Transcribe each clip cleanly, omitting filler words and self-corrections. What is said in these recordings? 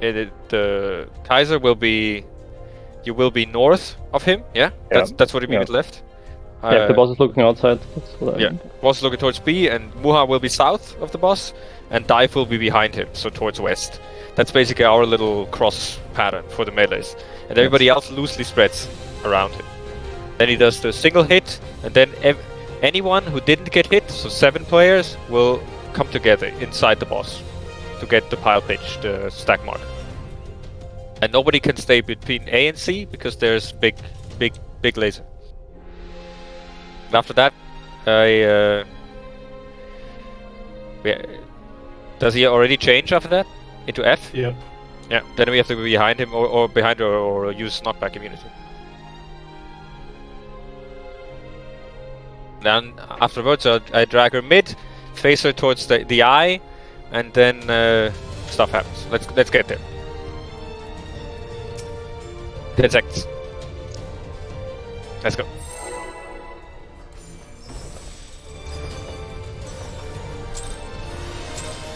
the Kaiser will be. You will be north of him. Yeah. That's what you mean with left. Yeah, the boss is looking outside. That's what I mean. Boss is looking towards B, and Muha will be south of the boss, and Dive will be behind him, so towards west. That's basically our little cross pattern for the melees, and everybody else loosely spreads around him. Then he does the single hit, and then anyone who didn't get hit, so 7 players, will come together inside the boss to get the pile pitch, the stack mark. And nobody can stay between A and C because there's big laser. And after that, does he already change after that into F? Yeah. Yeah. Then we have to be behind him or behind or use knockback immunity. Then afterwards, I drag her mid, face her towards the eye, and then stuff happens. Let's get there. 10 seconds. Let's go.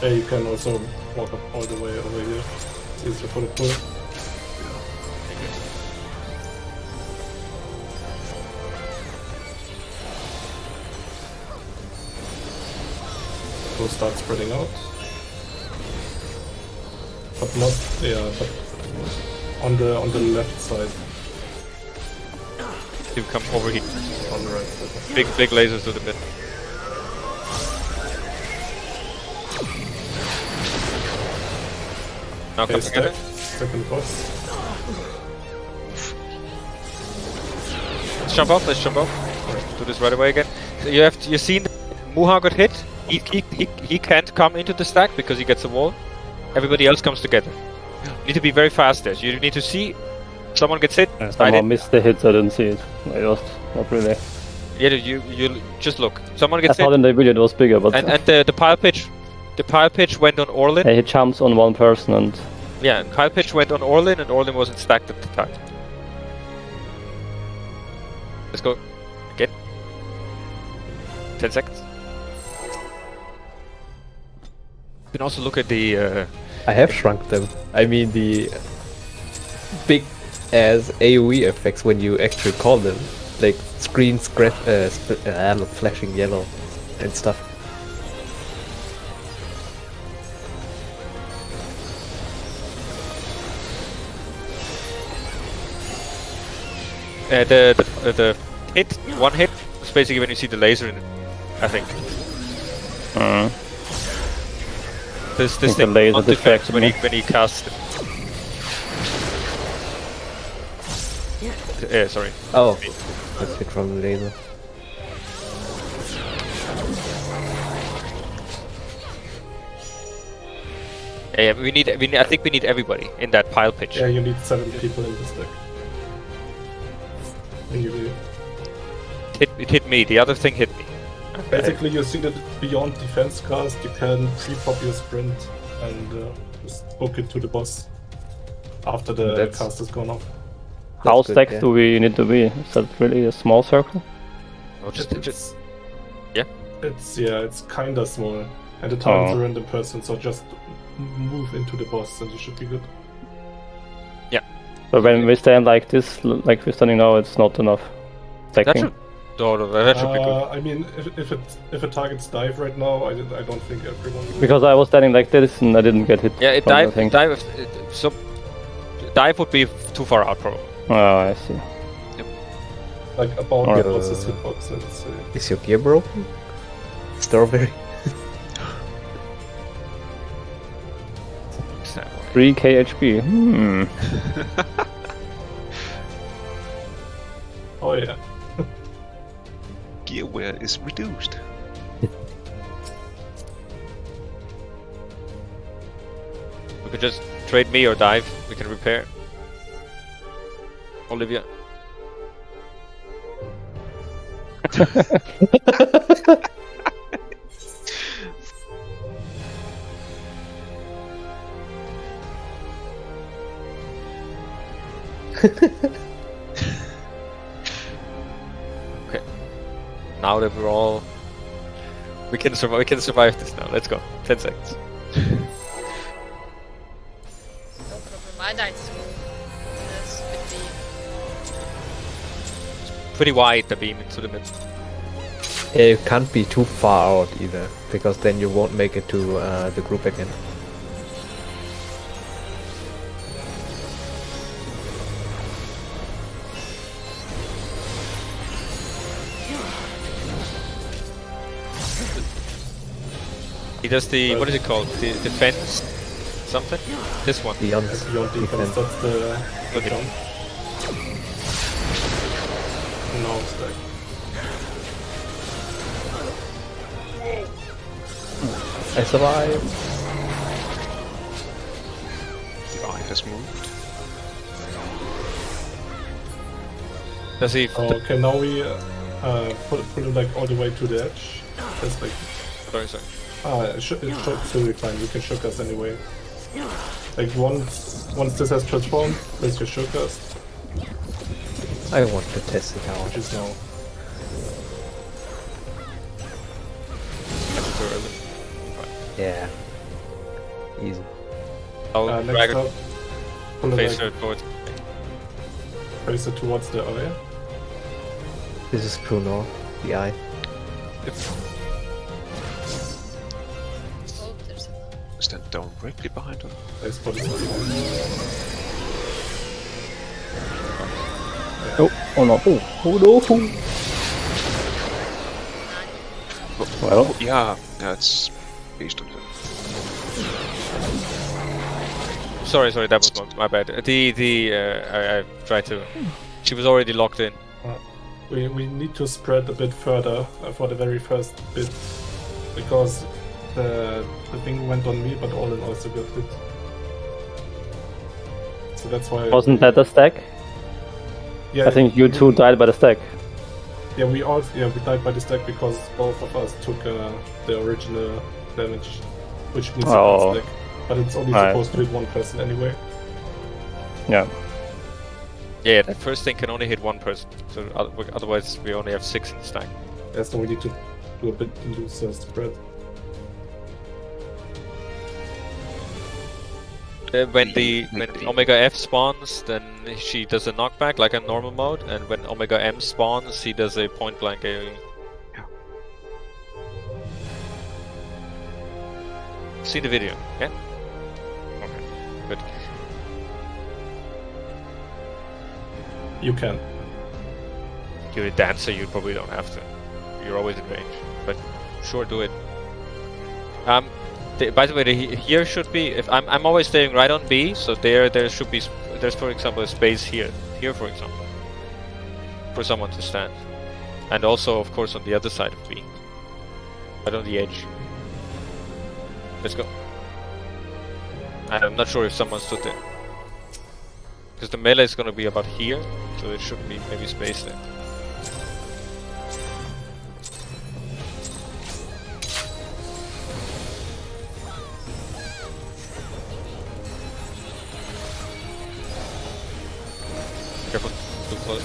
You can also walk up all the way over here. It's easier for the pull. We'll start spreading out. But not, but on the left side. You come over here. On the right side. Big lasers to the mid. Now come together. Second boss. Let's jump off. Do this right away again. So you seen Muha got hit. He can't come into the stack because he gets a wall. Everybody else comes together. You need to be very fast there. You need to see someone gets hit. Someone missed the hit, I didn't see it. I just not really. Yeah, you just look. Someone gets hit. I thought in the video it was bigger, but and the pile pitch went on Orlin. He jumps on one person and. Yeah, pile pitch went on Orlin, and Orlin wasn't stacked at the time. Let's go again. 10 seconds. You can also look at the. I have shrunk them. I mean the big as AoE effects when you actually call them, like screen flashing yellow and stuff. The hit, one hit, is basically when you see the laser in it, I think. This thing on defense when he casts it. Yeah, sorry. Oh, that's hit from the laser. Yeah, I think we need everybody in that pile pitch. Yeah, you need 7 people in this deck. It hit me, the other thing hit me. Basically, you see that beyond defense cast, you can pre-pop your sprint and just book it to the boss after the cast has gone off. How stacked do we need to be? Is that really a small circle? No, just yeah. It's kinda small, and the target's a random person, so just move into the boss and you should be good. Yeah. But when we stand like this, like we're standing now, it's not enough stacking. That should be good. I mean, if a target's dive right now, I don't think everyone will. Because I was standing like this and I didn't get hit. Yeah, dive would be too far out probably. Oh, I see. Yep. Like about the boss's hitbox, let's say. Is your gear broken? Strawberry? 3k HP. Oh yeah. Gear wear is reduced. We could just trade me or dive. We can repair. Olivia. Okay. Now that we're all, we can survive this now. Let's go. 10 seconds. pretty wide, the beam into the mid. It can't be too far out either, because then you won't make it to the group again. He does the, what is it called? The defense? Something? This one. Beyond That's beyond defense. That's the Okay. jump. No stack. I survive. The eye has moved. Does he... Oh, okay, now we put it like all the way to the edge. That's like Sorry. it should still be fine. You can shook us anyway. Like once this has transformed, place your shook us, I want to test it out. which is now. That's too early. Yeah. Easy. I'll drag Next up, it, pull it face like, her towards... place it towards the area. This is true north, the eye. Oh, there's a... Stand directly behind him. Place put it behind. Oh no. Oh no. Well, Yeah, that's based on him. Sorry, that was my bad. I tried to... She was already locked in. We need to spread a bit further for the very first bit, because the thing went on me, but all in also got hit. So that's why. wasn't that a stack? Yeah, I think you two died by the stack. Yeah, we died by the stack because both of us took the original damage, which means Oh. one stack. But it's only Right. supposed to hit one person anyway. Yeah. Yeah, that first thing can only hit one person. So otherwise we only have 6 in the stack. Yeah, so we need to do a bit looser spread. When Omega F spawns, then she does a knockback like a normal mode, and when Omega M spawns, he does a point blank AoE. Yeah. See the video, yeah? Okay, good. You can. You're a dancer, you probably don't have to. You're always in range, but sure, do it. By the way, here should be. If I'm always staying right on B, so there should be. There's for example a space here, for example, for someone to stand, and also of course on the other side of B, right on the edge. Let's go. I'm not sure if someone stood there, because the melee is going to be about here, so there should be maybe space there. Careful, too close.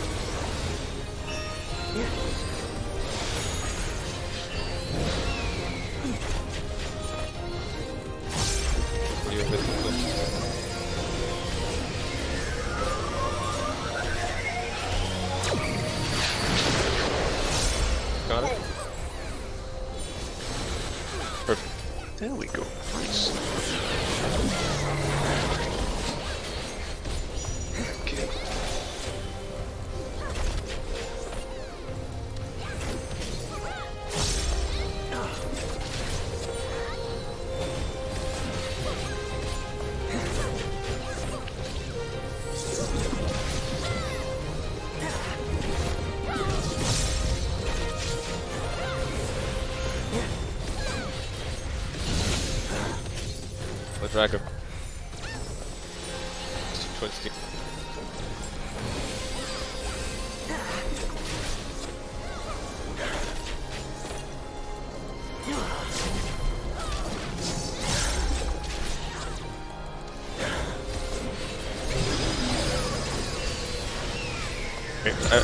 You're a bit too close. Got it? Perfect. There we go. Nice. Okay. The dragon. Towards the...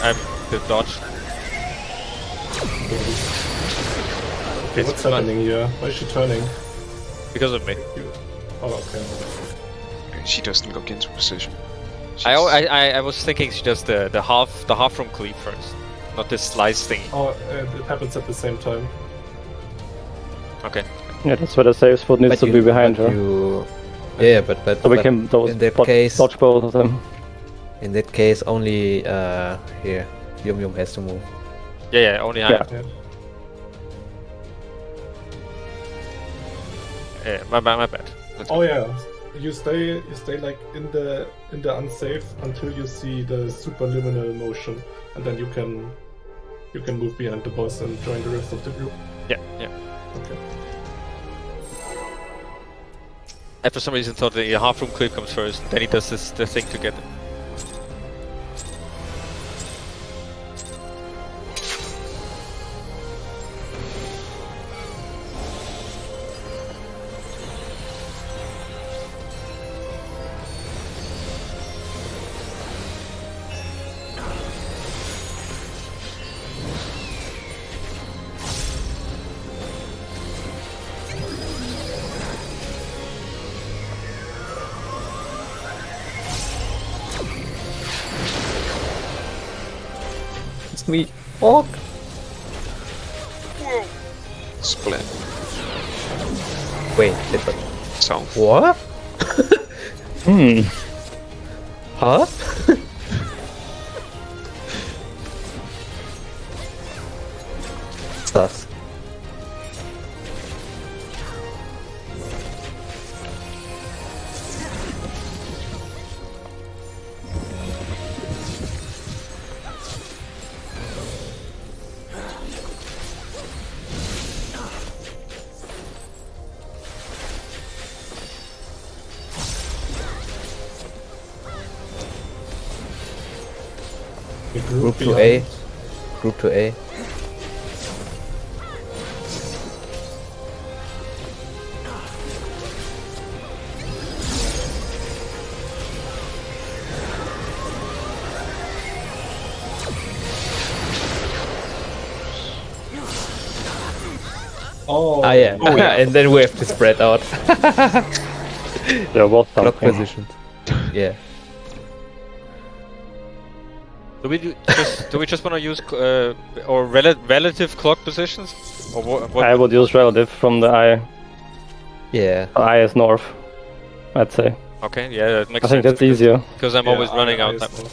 I'm the dodge. Okay, what's happening here? Why is she turning? Because of me. Oh, okay. She doesn't look into position. I was thinking she does the half from cleave first. not this slice thing. Oh, it happens at the same time. Okay. Yeah, that's where the safe spot needs to be behind her. Yeah, but So we but can in that case, dodge both of them. in that case, only here, Yum has to move. Yeah, only I. Yeah. Yeah. My bad. Oh yeah, you stay like in the unsafe until you see the superliminal motion, and then you can move behind the boss and join the rest of the group. Yeah. Okay. I for some reason thought the half room clear comes first, and then he does the thing together. It's me. Oh. Split. Wait, different. South. What? Huh? Sus. The Group to behind. A. Group to A. Oh, Ah yeah. And then we have to spread out. There was Block something. positions. Yeah. Do we just want to use or relative clock positions, or what? I would use relative from the eye. Yeah. Eye is north, I'd say. Okay, yeah, that makes I think sense. that's easier. Because I'm always running out time.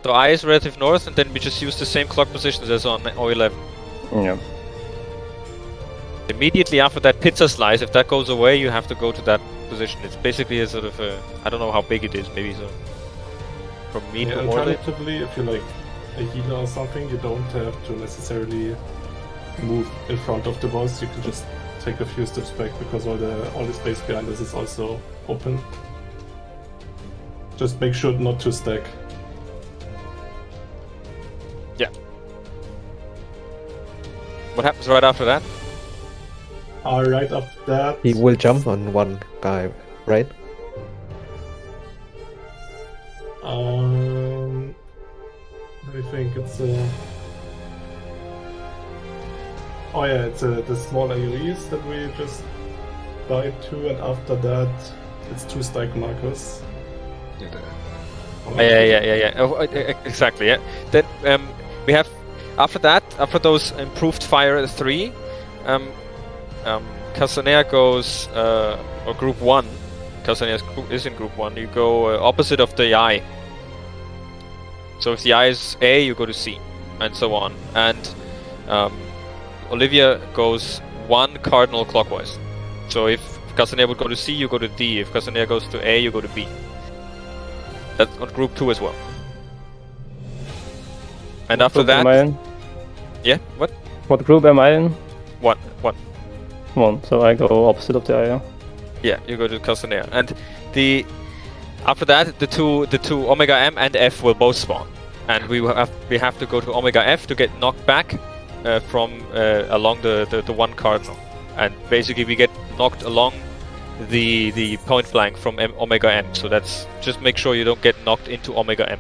So I is relative north, and then we just use the same clock positions as on O11. Yeah. Immediately after that pizza slice, if that goes away, you have to go to that position. It's basically a sort of a, I don't know how big it is, maybe so. From me Yeah, to Morley. alternatively, if you're like a healer or something, you don't have to necessarily move in front of the boss. You can just take a few steps back because all the space behind us is also open. Just make sure not to stack. Yeah. What happens right after that? Right after that, He will jump on one guy, right? I think it's oh yeah, it's the small AoEs that we just died to, and after that, it's 2 strike markers. Yeah, Yeah. Oh, exactly. Yeah. Then we have after that, after those improved fire 3, Castanea goes or group 1. Castanea is in group 1. You go opposite of the eye. So if the eye is A, you go to C, and so on. And Olivia goes 1 cardinal clockwise. So if Castanea would go to C, you go to D. If Castanea goes to A, you go to B. That's on group 2 as well. And after Group am I that, in? yeah, what? What group am I in? 1. 1. So I go opposite of the eye. Yeah. Yeah, you go to Castanea, and after that the two Omega M and F will both spawn, and we have to go to Omega F to get knocked back from along the 1 cardinal, and basically we get knocked along the point blank from Omega M. So that's just make sure you don't get knocked into Omega M.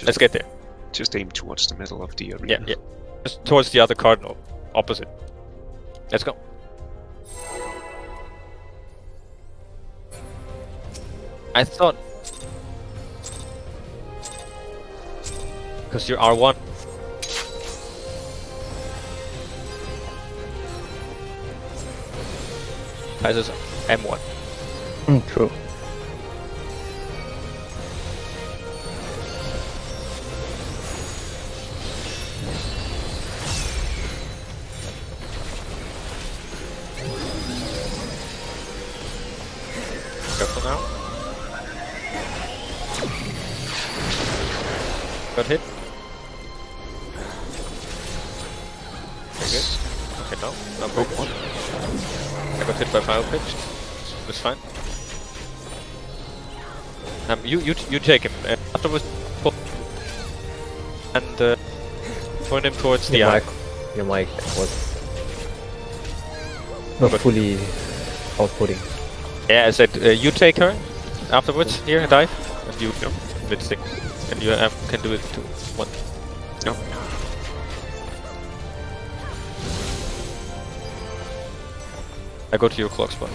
Let's get there. Just aim towards the middle of the arena. Yeah. Just towards the other cardinal, opposite. Let's go. I thought Because you're R1. Kaiser's M1. True. Careful now. Got hit. Very good. Okay, no. Not very good. I got hit by Pile Pitch. It's fine. You take him. Afterwards, pull and point him towards the eye. Your mic was not fully outputting. Yeah, I said you take her afterwards. Here, dive, and you blitzing, and you can do it too. One. No. I go to your clock spot.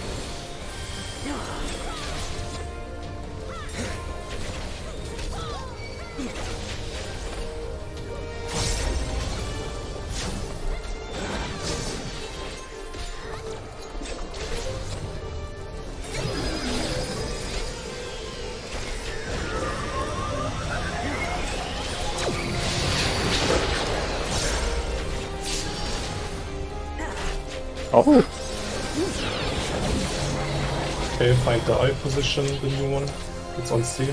Oh, Okay, find the eye position, the new one. It's on C.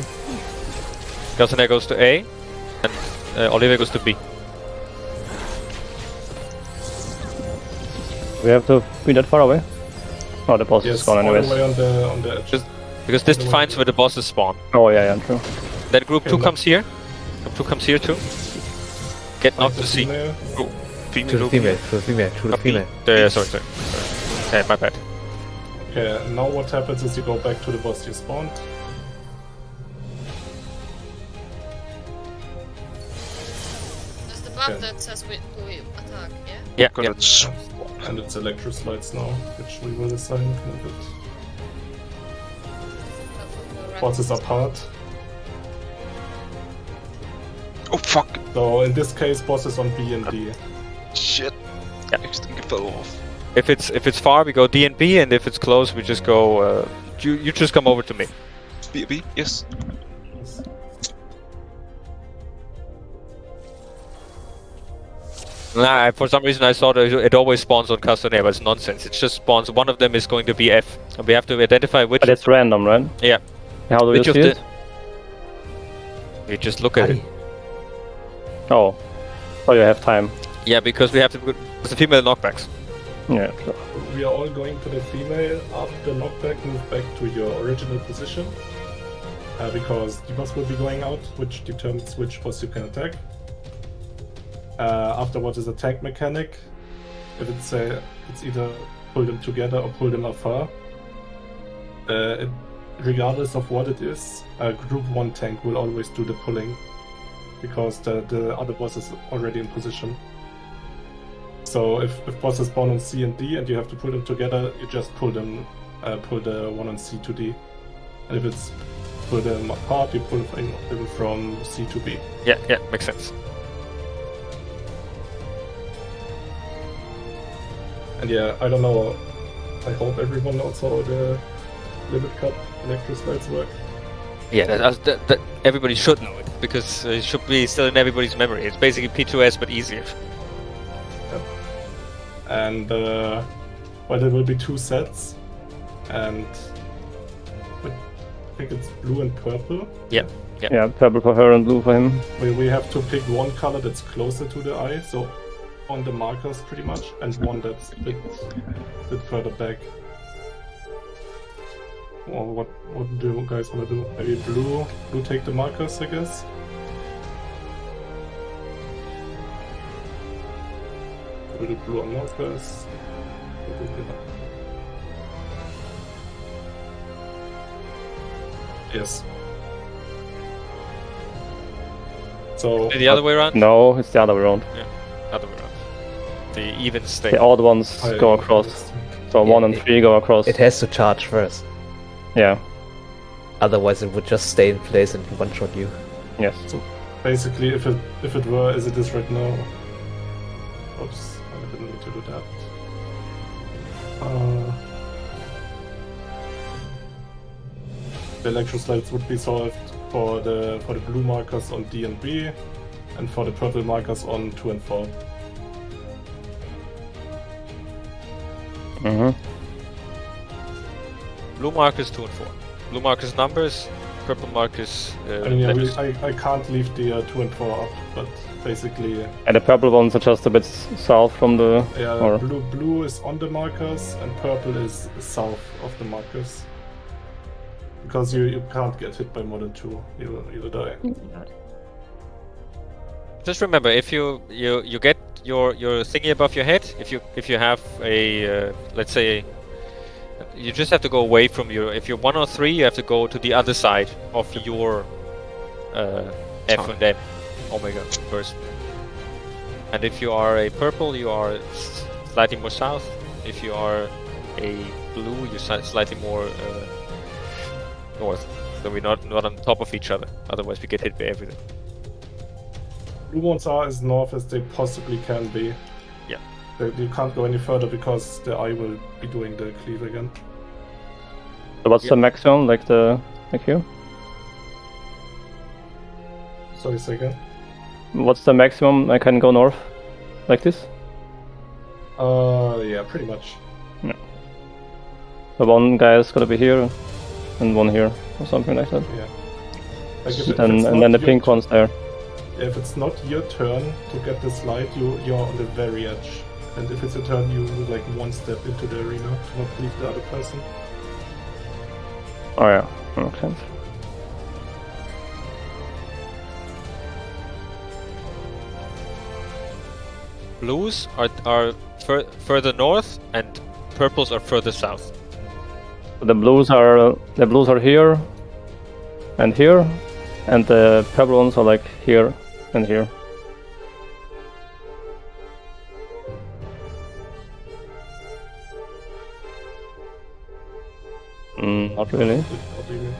Castaner goes to A, and Oliver goes to B. we have to be that far away. Oh, the boss is Yes, gone all anyways. the way on the edge. Just because this defines where the bosses spawn. Oh yeah, true. Then group 2 Okay, comes here. Group 2 comes here too. Get Find knocked the to C. female. To the female, to the female, to the female. Sorry. Okay, my bad. Okay, now what happens is you go back to the boss you spawned. There's the buff Okay. that says we attack, yeah? Yeah, Got yeah. it. And it's electroslides now, which we will assign in a bit. Bosses apart. Oh fuck! So in this case, bosses on B and D. Shit! Yeah. I think it fell off. If it's far, we go D and B, and if it's close, we just go. You just come over to me. B, yes. Nah, for some reason I thought it always spawns on Castaner, but it's nonsense. It just spawns. One of them is going to be F, and we have to identify which. But it's random, right? Yeah. How do you Which of see the? it? We just look at it. Oh, so you have time. Yeah, because we have to. It's the female knockbacks. Yeah, sure. We are all going to the female. After knockback, move back to your original position. Because debuffs will be going out, which determines which boss you can attack. Afterwards is a tank mechanic. If it's either pull them together or pull them afar. Regardless of what it is, Group 1 tank will always do the pulling. Because the other boss is already in position. So if bosses spawn on C and D and you have to pull them together, you just pull them, pull the one on C to D. And if it's pull them apart, you pull them from C to B. Yeah, makes sense. And yeah, I don't know. I hope everyone knows how the limit cut electroslides work. Yeah, that everybody should know it because it should be still in everybody's memory. It's basically P2S but easier. And well, there will be 2 sets, and I think it's blue and purple. Yeah. Yeah, purple for her and blue for him. We have to pick one color that's closer to the eye, so on the markers pretty much, and one that's a bit further back. Or what do you guys want to do? Maybe blue take the markers, I guess. We'll do blue on markers. Yes. So The other way around? No, it's the other way around. Other way around. The even state. The odd ones go across. So Yeah, 1 and 3 go across. It has to charge first. Yeah, Otherwise, it would just stay in place and one-shot you. yes. Basically, if it were as it is right now. Oops, I didn't need to do that. The electroslides would be solved for the blue markers on D and B, and for the purple markers on 2 and 4. Mm-hmm. Blue markers 2 and 4. Blue markers numbers, purple markers I mean, yeah, letters. I can't leave the 2 and 4 up, but basically, And the purple ones are just a bit south from the... yeah, or... blue is on the markers, and purple is south of the markers. Because you can't get hit by more than 2, you'll die. Just remember, if you get your thingy above your head, if you have a let's say, you just have to go away from your. If you're 1 or 3, you have to go to the other side of your F and M omega first. And if you are a purple, you are slightly more south. If you are a blue, you're slightly more north. So we're not on top of each other. Otherwise, we get hit by everything. Blue ones are as north as they possibly can be. Yeah. You can't go any further because the eye will be doing the cleave again. So what's the maximum, like here? Sorry, say again? What's the maximum I can go north? Like this? Yeah, pretty much. So one guy is gonna be here, and one here, or something like that. Yeah. Like if And it's then not the your pink one's there. If it's not your turn to get the slide, you're on the very edge. And if it's your turn, you move like 1 step into the arena to not leave the other person. Oh yeah, that makes sense. Blues are further north, and purples are further south. So the blues are here, and here, and the purple ones are like here and here. Not really. What do you mean?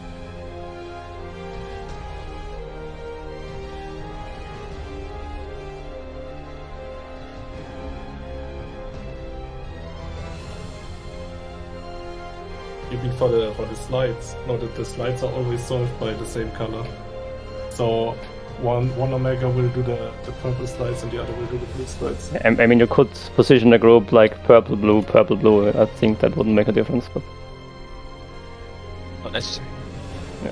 You mean for the slides? No, the slides are always solved by the same color. So one omega will do the purple slides and the other will do the blue slides. I mean, you could position the group like purple, blue, purple, blue. I think that wouldn't make a difference, but Not necessary. Yeah.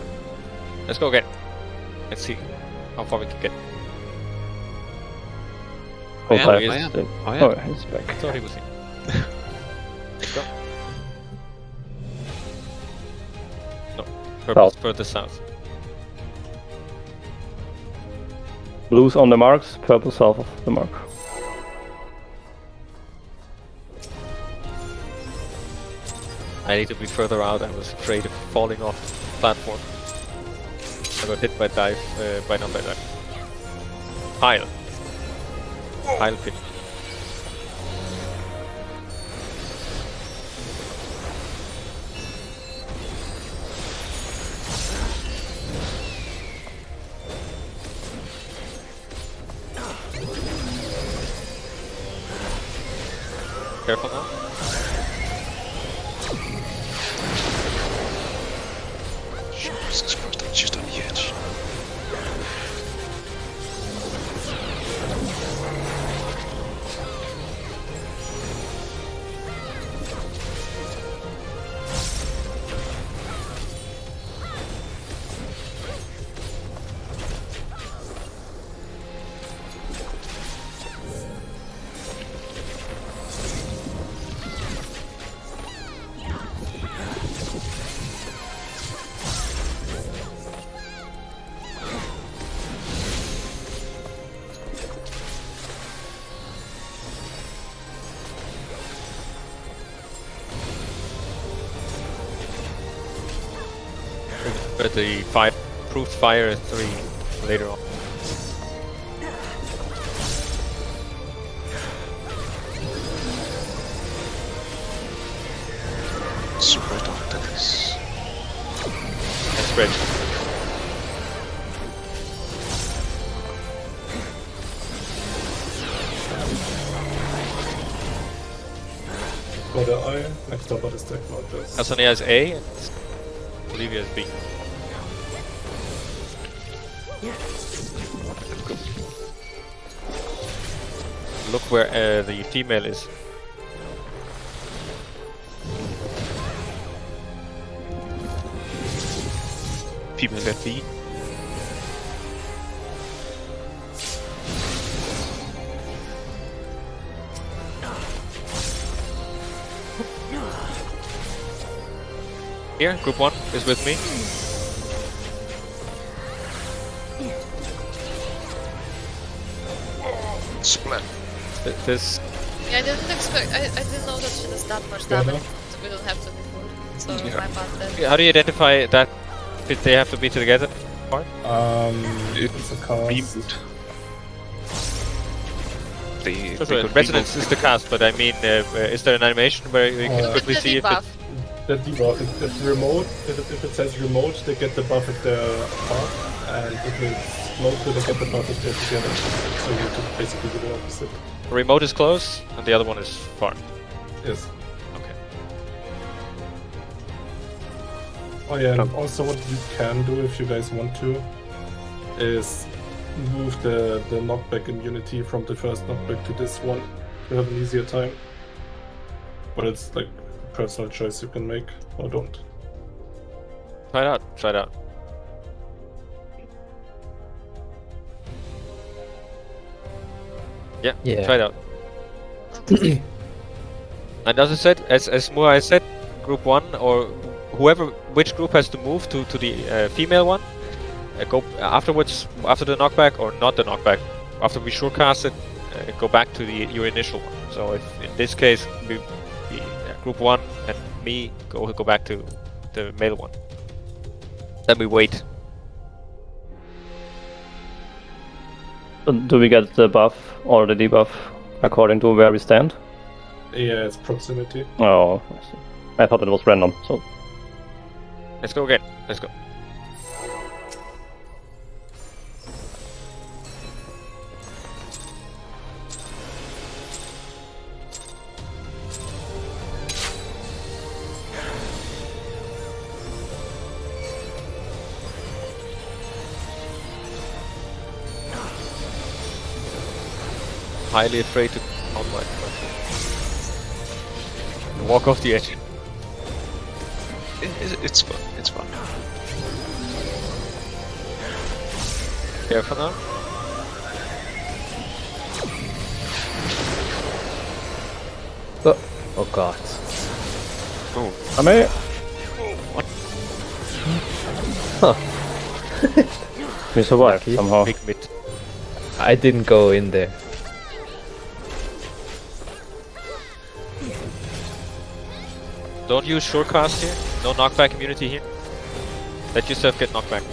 Let's go again. Let's see how far we can get. oh, yeah, five. oh, yeah. Oh, Oh, yeah. he's back. I thought he was here. Let's go. No, purple's further south. Blues on the marks, purple south of the mark. I need to be further out. I was afraid of falling off the platform. I got hit by dive, by dive. Pile. Pile pit. Careful now. Jesus Christ, I'm just on the edge. But the proof fire 3 later on. Spread on this. And spread. quarter I, next door bot is deck Mortis. Asonia is A and Olivia is B. Look where the female is. Female at B. Here, group 1 is with me. Splat. This Yeah, I didn't expect. I didn't know that she does that much Yeah, damage. no. So we don't have to before. So my bad then. how do you identify that if they have to be together? It's a cast. Reboot. They So, could Resonance reboot. is the cast, but I mean, is there an animation where you can Oh. quickly The see if debuff. The debuff, if remote, if it says remote, they get the buff if they're apart, and if it's local, they get the buff if they're together. So you have to basically do the opposite. the remote is close and the other one is far? Yes. Okay. Oh yeah, and also what you can do if you guys want to is move the knockback immunity from the first knockback to this one to have an easier time. But it's like a personal choice you can make or don't. Try it out. Try it out. Yeah, Yeah. try it out. Okay. And as I said, as Murai said, group 1 or whoever, which group has to move to the female one, go afterwards, after the knockback or not the knockback, after we shortcast it, go back to your initial one. So if in this case, group 1 and me go back to the male one. Then we wait. Do we get the buff or the debuff according to where we stand? Yeah, it's proximity. Oh, I see. I thought it was random, so... Let's go again. Let's go. Highly afraid to online. Walk off the edge. It's fun. It's fun. Careful now. Oh god. Oh, I mean, we survived Lucky. somehow. Big mid. I didn't go in there. Don't use shortcast here. No knockback immunity here. Let yourself get knocked back.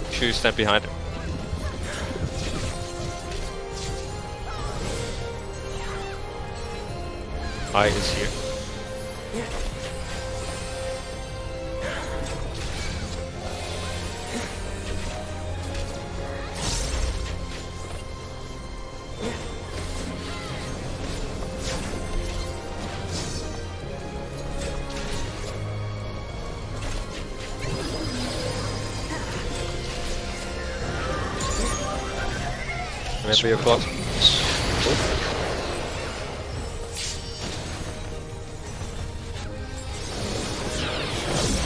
Make sure you stand behind him. I is here. Remember your clock.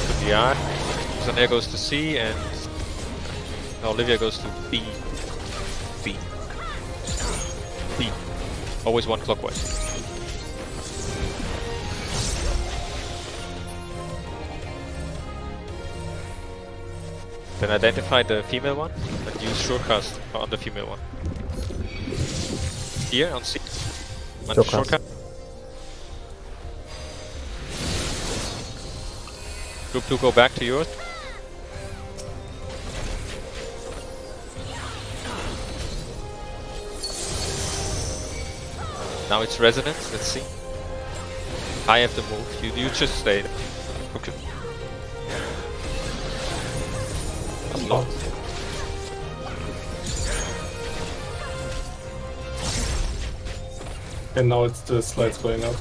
To the I. Sonia goes to C and Olivia goes to B. B. B. Always one clockwise. Then identify the female one and use shortcast on the female one. Here on C. On the Shortcast. shortcut. Group 2 go back to yours. Now it's resonance, let's see. I have to move, you just stay there. Okay. That's locked. And now it's the slides going up.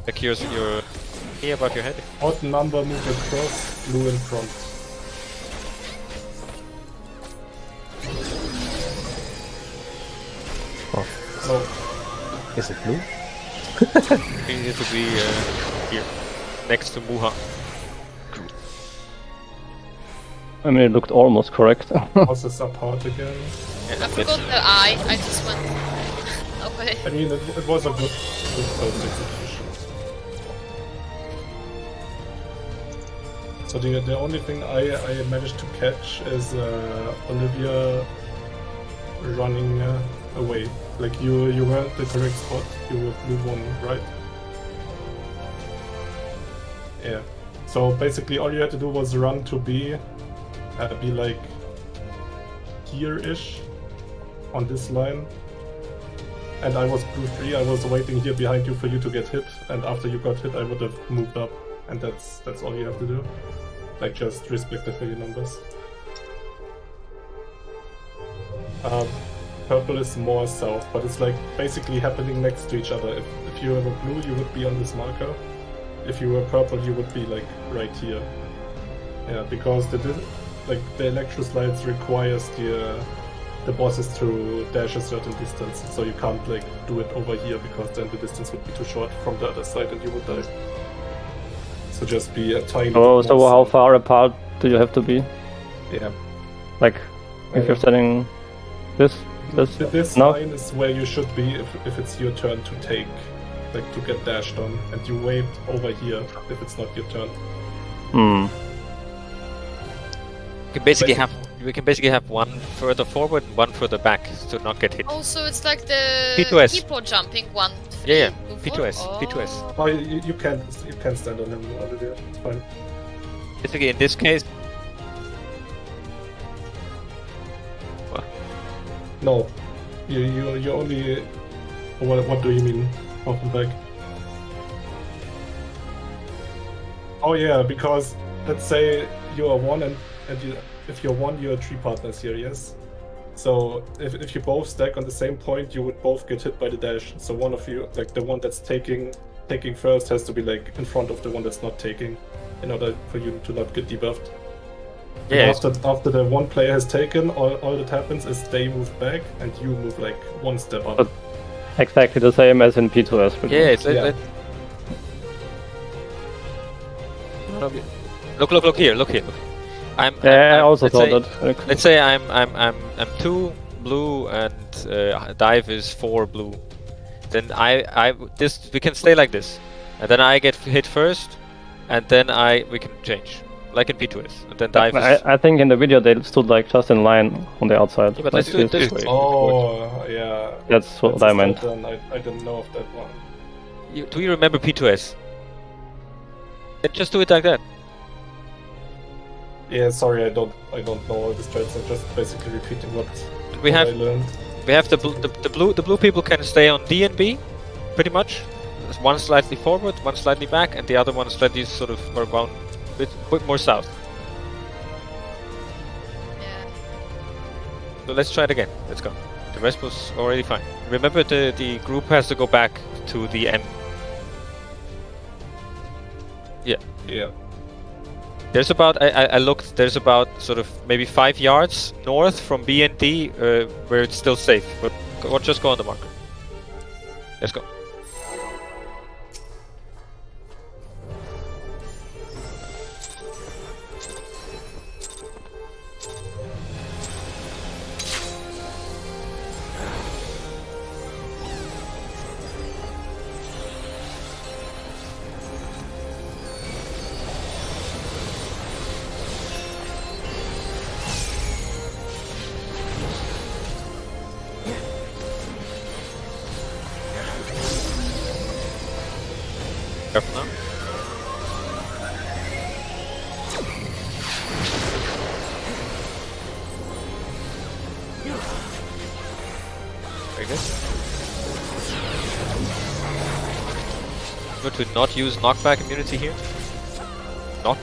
Like your here above your head. Odd number move across, blue in front. No, Is it blue? We need to be here, next to Muha. I mean, it looked almost correct. bosses apart again. Yeah, I forgot the eye. I just went away. I mean, it was a good first execution. So the only thing I managed to catch is Olivia running away. Like you were at the correct spot. You were blue one, right? Yeah. So basically, all you had to do was run to be like here-ish on this line. And I was blue 3. I was waiting here behind you for you to get hit. And after you got hit, I would have moved up. And that's all you have to do. Like just respect the your numbers. Purple is more south, but it's like basically happening next to each other. If you were blue, you would be on this marker. If you were purple, you would be like right here. Yeah, because the electro slides requires the bosses to dash a certain distance, so you can't like do it over here because then the distance would be too short from the other side and you would die. So just be a tiny. Oh, bit so more how south. far apart do you have to be? Yeah. Like, if you're standing this? This No? line is where you should be if it's your turn to take, like to get dashed on, and you wait over here if it's not your turn. Hmm. We can basically have one further forward and one further back to not get hit. Also, it's like the P2S. keyboard jumping one. Yeah, move P2S, forward. P2S. Oh, you can stand on him, Olivia. It's fine. Basically, in this case, No, you only. What do you mean, Offenbach? Oh yeah, because let's say you are one and if you're one, you're 3 partners here, yes. So if you both stack on the same point, you would both get hit by the dash. So one of you, like the one that's taking first, has to be like in front of the one that's not taking, in order for you to not get debuffed. yeah, After the one player has taken, all that happens is they move back and you move like one step up. But- Exactly the same as in P2S. pretty yeah. much. It's Look here. Yeah, I also let's thought say- that. Let's say I'm 2 blue and Dive is 4 blue. Then we can stay like this, and then I get hit first, and then we can change like in P2S, and then Dive is. I think in the video they stood like just in line on the outside. Yeah, but like let's do it this way. Oh yeah. That's what That's I a meant. step down. I didn't know of that one. Do you remember P2S? Then just do it like that. Yeah, sorry, I don't know all the strats. I'm just basically repeating what We I have learned. the blue people can stay on D and B, pretty much. There's one slightly forward, one slightly back, and the other one slightly sort of around, bit more south. Yeah. So let's try it again. Let's go. The rest was already fine. Remember, the group has to go back to the end. Yeah. There's about I looked. There's about sort of maybe 5 yards north from B and D where it's still safe. But just go on the marker. Let's go. Careful now. Very good. Good to not use knockback immunity here. Not.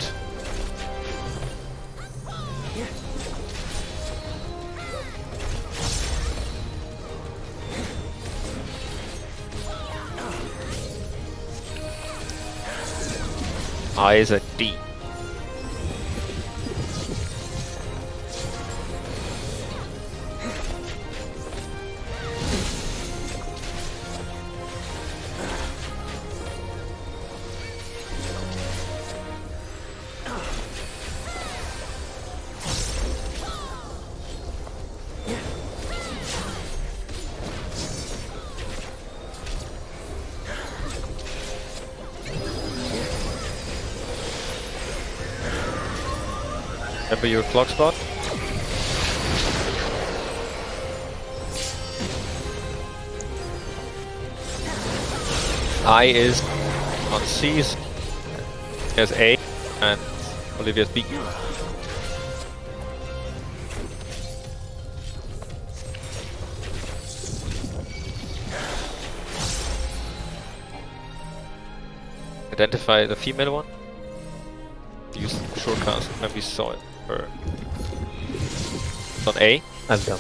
I is at D. Remember your clock spot? I is on C's, there's A, and Olivia's B. Identify the female one. Use shortcuts when we saw it. Or it's on A. I'm done.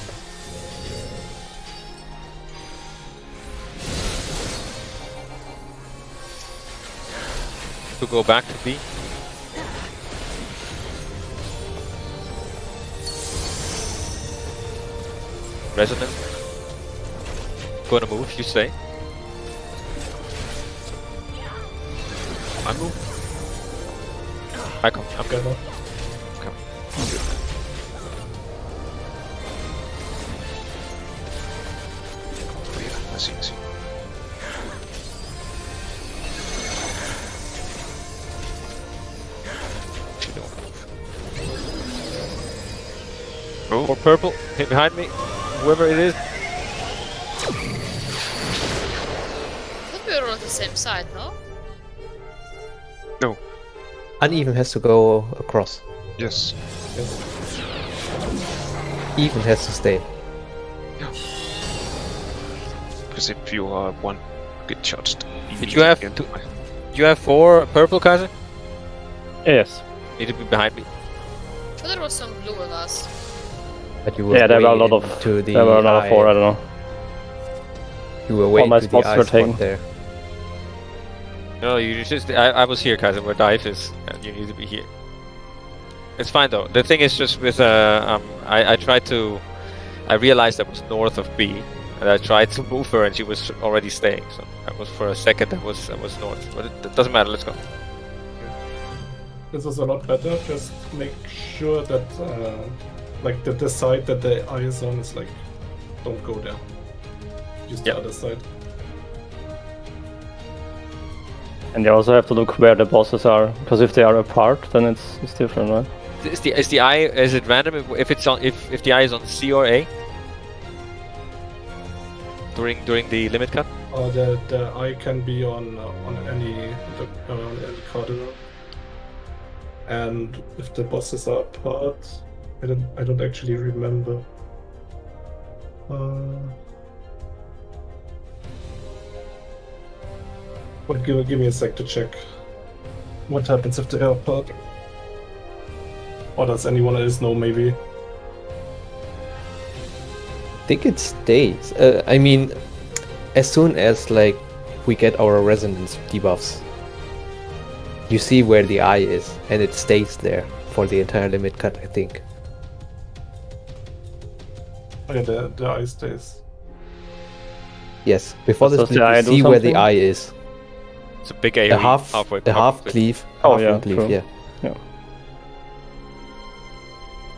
To go back to B. Resonant. Gonna move, you stay. I move. I come. I'm good. Together. Oh yeah, I see. Actually, don't move. Oh. Or purple, hit behind me. Whoever it is. I thought we were on the same side, no? No. Uneven has to go across. Yes. Yes. Even has to stay. Because if you are one, get charged. Did you have immediately. two? You have 4 purple, Kaiser? Yes. Need to be behind me. I thought there was some blue with us. But you were Yeah, there were a way lot of. into the There were another eye. 4. I don't know. You were way All my into the spots eye were spot taken. there. No, you just. I was here, Kaiser, where Dive is, and you need to be here. It's fine though. The thing is just with I tried to. I realized I was north of B, and I tried to move her, and she was already staying. So I was for a second. I was north, but it doesn't matter. Let's go. This is a lot better. Just make sure that, like, the side that the eye is on is like, don't go there. Use the Yeah. other side. And you also have to look where the bosses are, because if they are apart, then it's different, right? Is the eye? Is it random if it's on if the eye is on C or A? During the limit cut? The eye can be on any cardinal. And if the bosses are apart, I don't actually remember. But give me a sec to check what happens if they are apart. Or does anyone else know, maybe? I think it stays. I mean, as soon as like we get our resonance debuffs, you see where the eye is, and it stays there for the entire limit cut, I think. Oh, yeah, the eye stays. Yes, before Does this the split, eye you do see where the something? eye is. It's a big AoE The half, halfway. the half split. cleave, Oh, half yeah, cleave, true. yeah.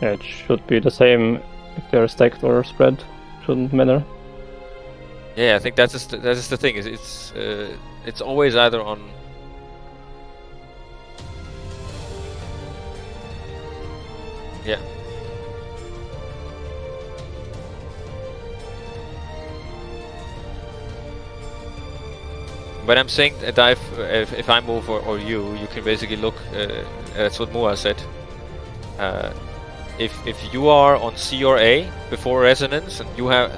Yeah, it should be the same if they're stacked or spread. Shouldn't matter. Yeah, I think that is the thing. Is it's always either on. Yeah. When I'm saying dive, if I move or you can basically look. That's what Mua said. If you are on C or A before resonance, and you have,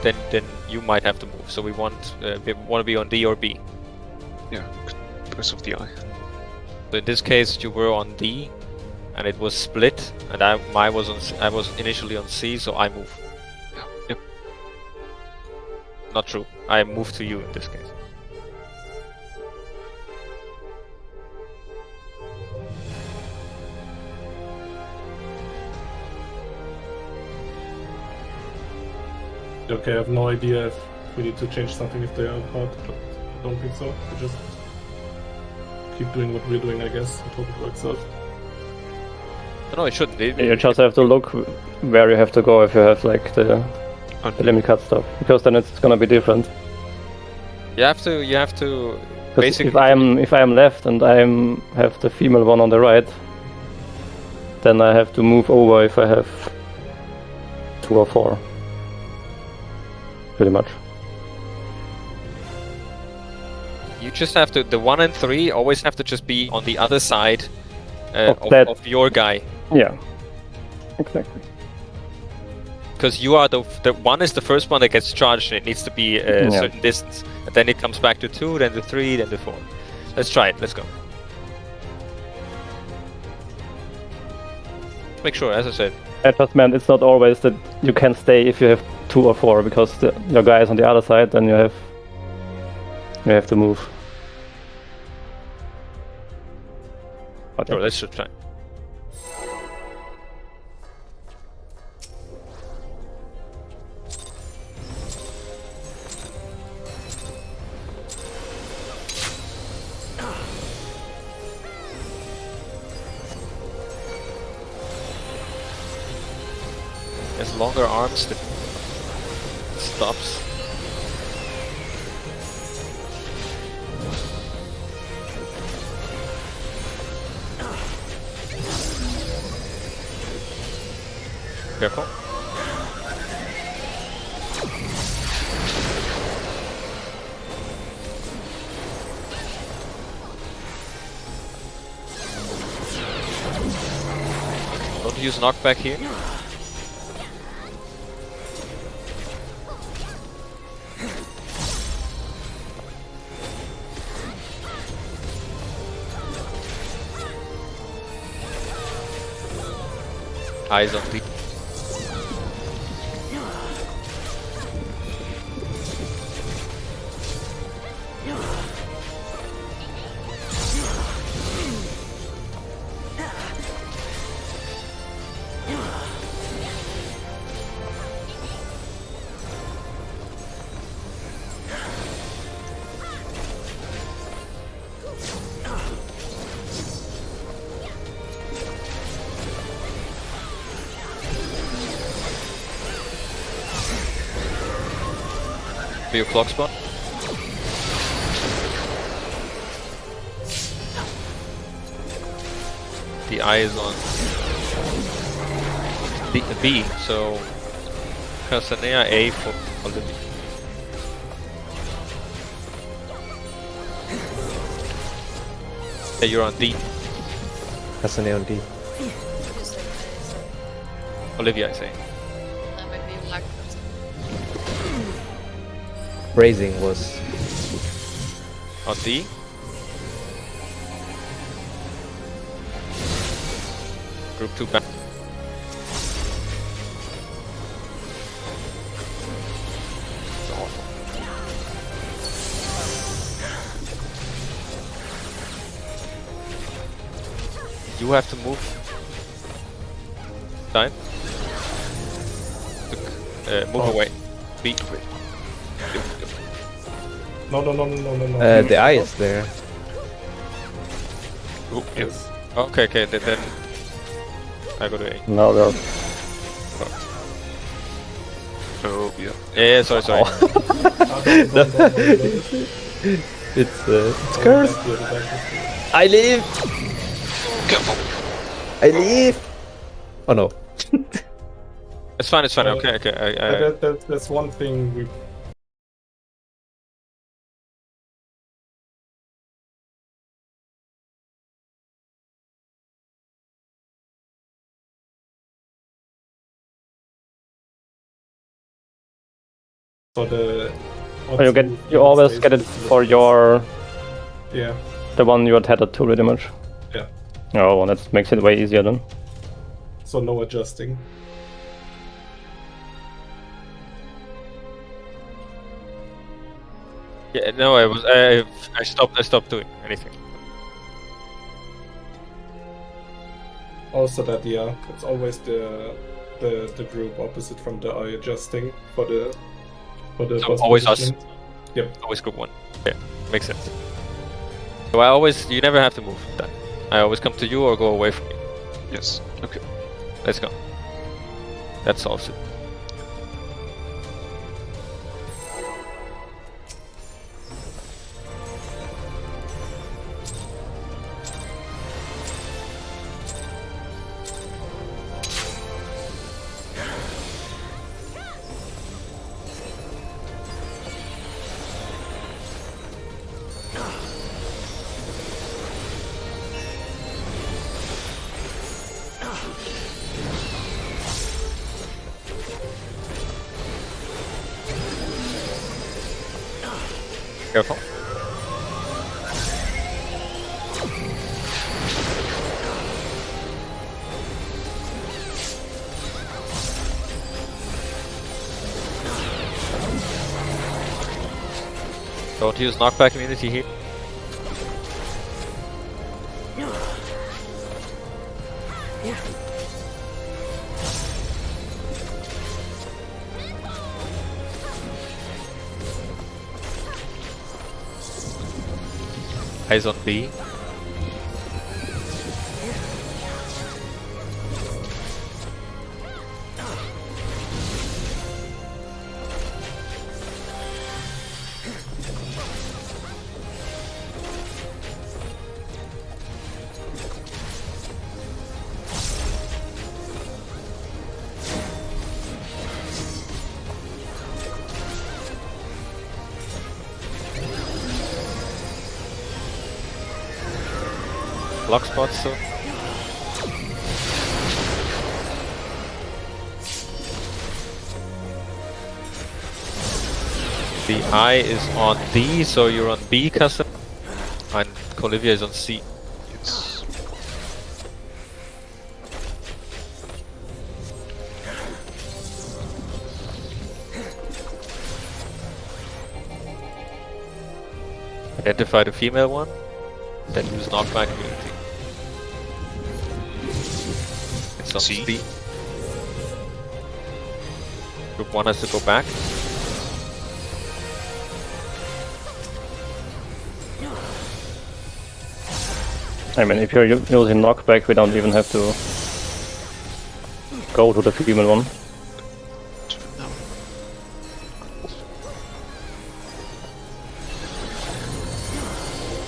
then you might have to move. So we want to be on D or B. Yeah, because of the eye. So in this case, you were on D, and it was split, and I was initially on C, so I move. Yep. Not true. I moved to you in this case. Okay, I have no idea if we need to change something if they are hurt, but I don't think so. We just keep doing what we're doing, I guess, and hope it works out. No, it shouldn't. You just have to look where you have to go if you have like the limit cut stuff, because then it's gonna be different. You have to 'Cause basically. if I am left and have the female one on the right, then I have to move over if I have 2 or 4. Pretty much. You just have to. The 1 and 3 always have to just be on the other side Of your guy. Yeah. Exactly. Because you are the 1 is the first one that gets charged, and it needs to be a Yeah. certain distance. And then it comes back to 2, then to 3, then to 4. Let's try it. Let's go. Make sure, as I said. I just meant it's not always that you can stay if you have 2 or 4, because your guy is on the other side, then you have to move. Okay. Sure, let's just try. Has longer arms that stops. Careful. Don't use knockback here. Eyes on the. For your clock spot. The eye is on the B, so Casanea A for Olivia. Yeah, you're on D. That's an on D. Olivia, I say. Maybe black. Brazing was On D. Group 2 back. It's awful. You have to move. Time. Move Oh. away. B. No. the eye is there. Oop, yeah. Yes. Okay, then I go to A. Now they're Oh, yeah. Yeah, sorry. Don't. It's cursed. I leave. Careful! I leave. Oh no. It's fine. Okay. There's one thing we. So the. you always get it for your Yeah. the one you are tethered to pretty much. Yeah. Oh, well, that makes it way easier then. So no adjusting. Yeah, no, I stopped doing anything. Also that it's always the group opposite from the eye adjusting for the for the So boss always us. positioning. Yep. Always group 1. Yeah, makes sense. So you never have to move that. I always come to you or go away from you. Yes. Okay. Let's go. That solves it. Careful. Don't use knockback immunity here. Eyes on B. Block spots still. The eye is on D, so you're on B, Custom. And Colivia is on C. Yes. Identify the female one, then use knockback immunity. It's on C. C. Group 1 has to go back. I mean, if you're using knockback, we don't even have to go to the female one. No.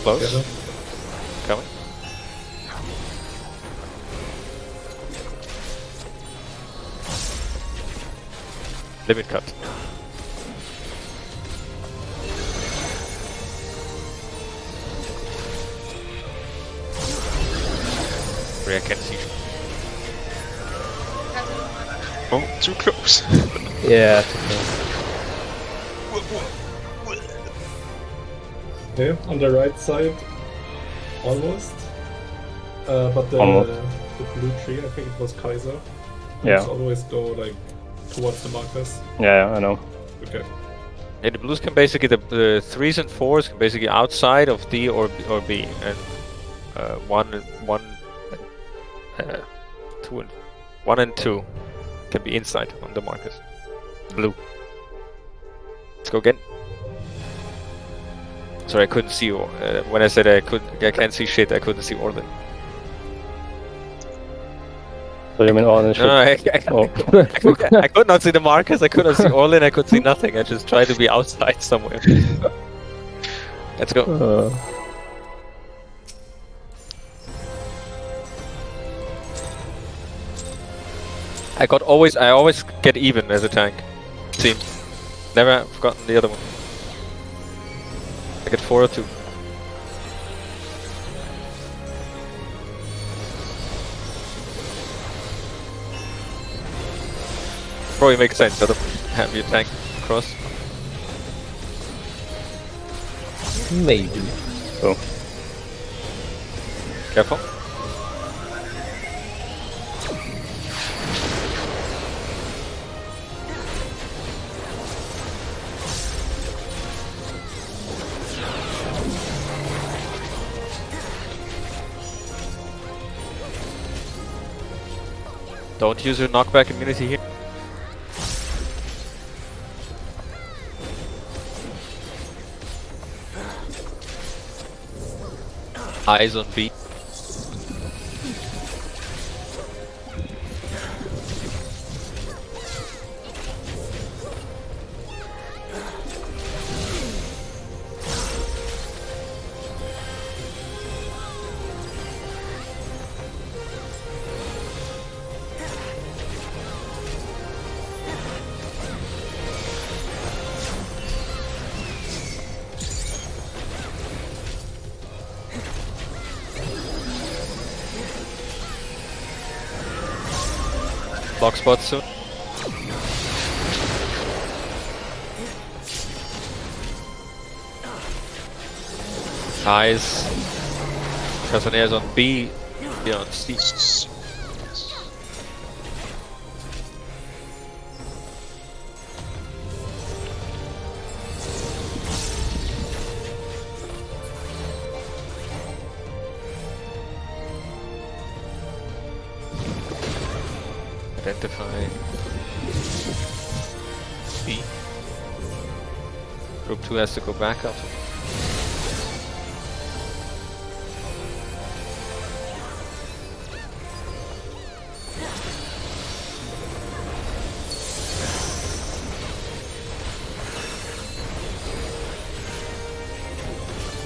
Close. Together. Coming. Limit cut. Rare can see. Oh, too close. Yeah. Okay, on the right side, almost. But the Almost. blue tree, I think it was Kaiser. Yeah. Must always go like towards the markers. Yeah, I know. Okay. Yeah, the blues can basically the 3s and 4s can basically outside of D or B, and 1 and 2 can be inside on the markers. Blue. Let's go again. Sorry, I couldn't see you. When I said I can't see shit, I couldn't see Orlin. So you mean orange? No, I Oh. I could not see the markers. I could not see Orlin. I could see nothing. I just tried to be outside somewhere. Let's go. I always get even as a tank. Team. Never forgotten the other one. I get 4 or 2. Probably makes sense to have your tank cross. Maybe. So Careful. Don't use your knockback immunity here. Eyes on B. Block spot soon. Eyes. Casanier's on B. B on C. Yes. Identify B. Group 2 has to go back up.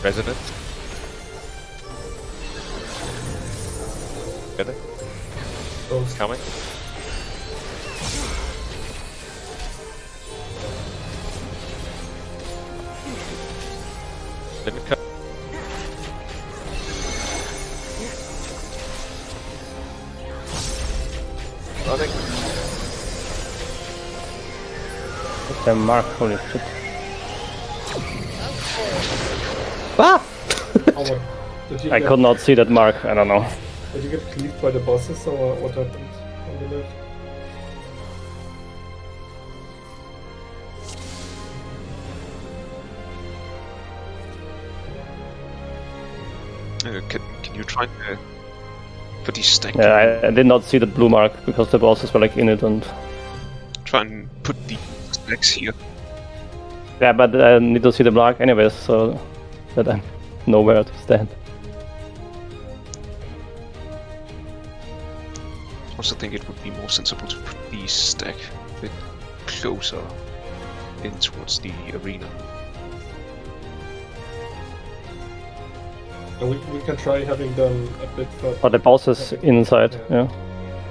Resonance. Get it? Those Coming. Limit cut. Running. The mark, holy shit. Oh, what? Did you I get, could not see that mark, I don't know. Did you get cleaved by the bosses or what happened on the left? Can you try and put these stack? Yeah, I did not see the blue mark because the bosses were like in it and... Try and put the stacks here. Yeah, but I need to see the mark anyways, so that I know where to stand. I also think it would be more sensible to put these stack a bit closer in towards the arena. And we can try having them a bit further. Or the boss is inside, yeah.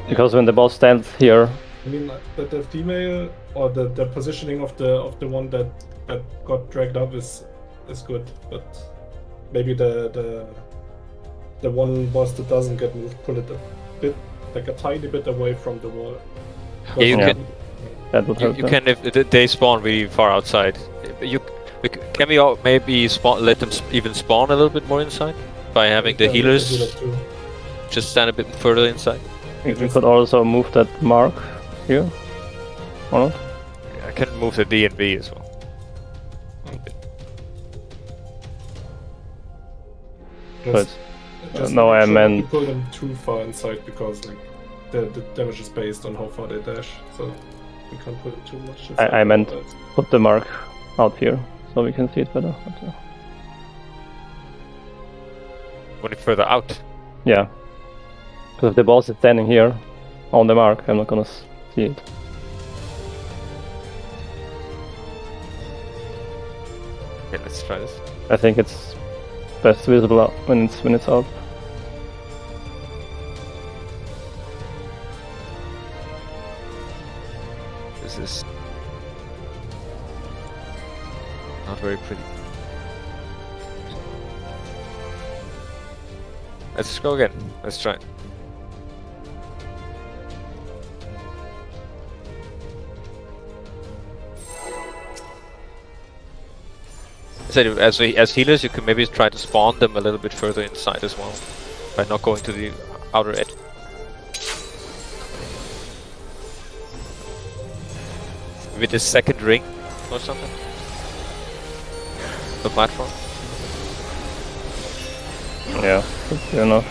Because when the boss stands here, I mean, the female or the positioning of the one that got dragged up is good, but maybe the one boss that doesn't get moved, pull it a bit, like a tiny bit away from the wall. Yeah, you Yeah. can. that would help. You can if they spawn really far outside. Can we all maybe let them even spawn a little bit more inside by having the Yeah, we can do healers that too. just stand a bit further inside? We could also move that mark here, or not? I can move the D and B as well. Just, But just no, make I sure meant- you pull them too far inside because like the damage is based on how far they dash, so we can't put it too much inside. I meant- otherwise- put the mark out here so we can see it better. But, Put it further out. yeah, because if the boss is standing here on the mark, I'm not gonna see it. Okay, let's try this. I think it's best visible when it's out. This is not very pretty. Let's go again. Let's try it. So as healers, you can maybe try to spawn them a little bit further inside as well, by not going to the outer edge. With the second ring or something. The platform. Yeah, that's fair enough.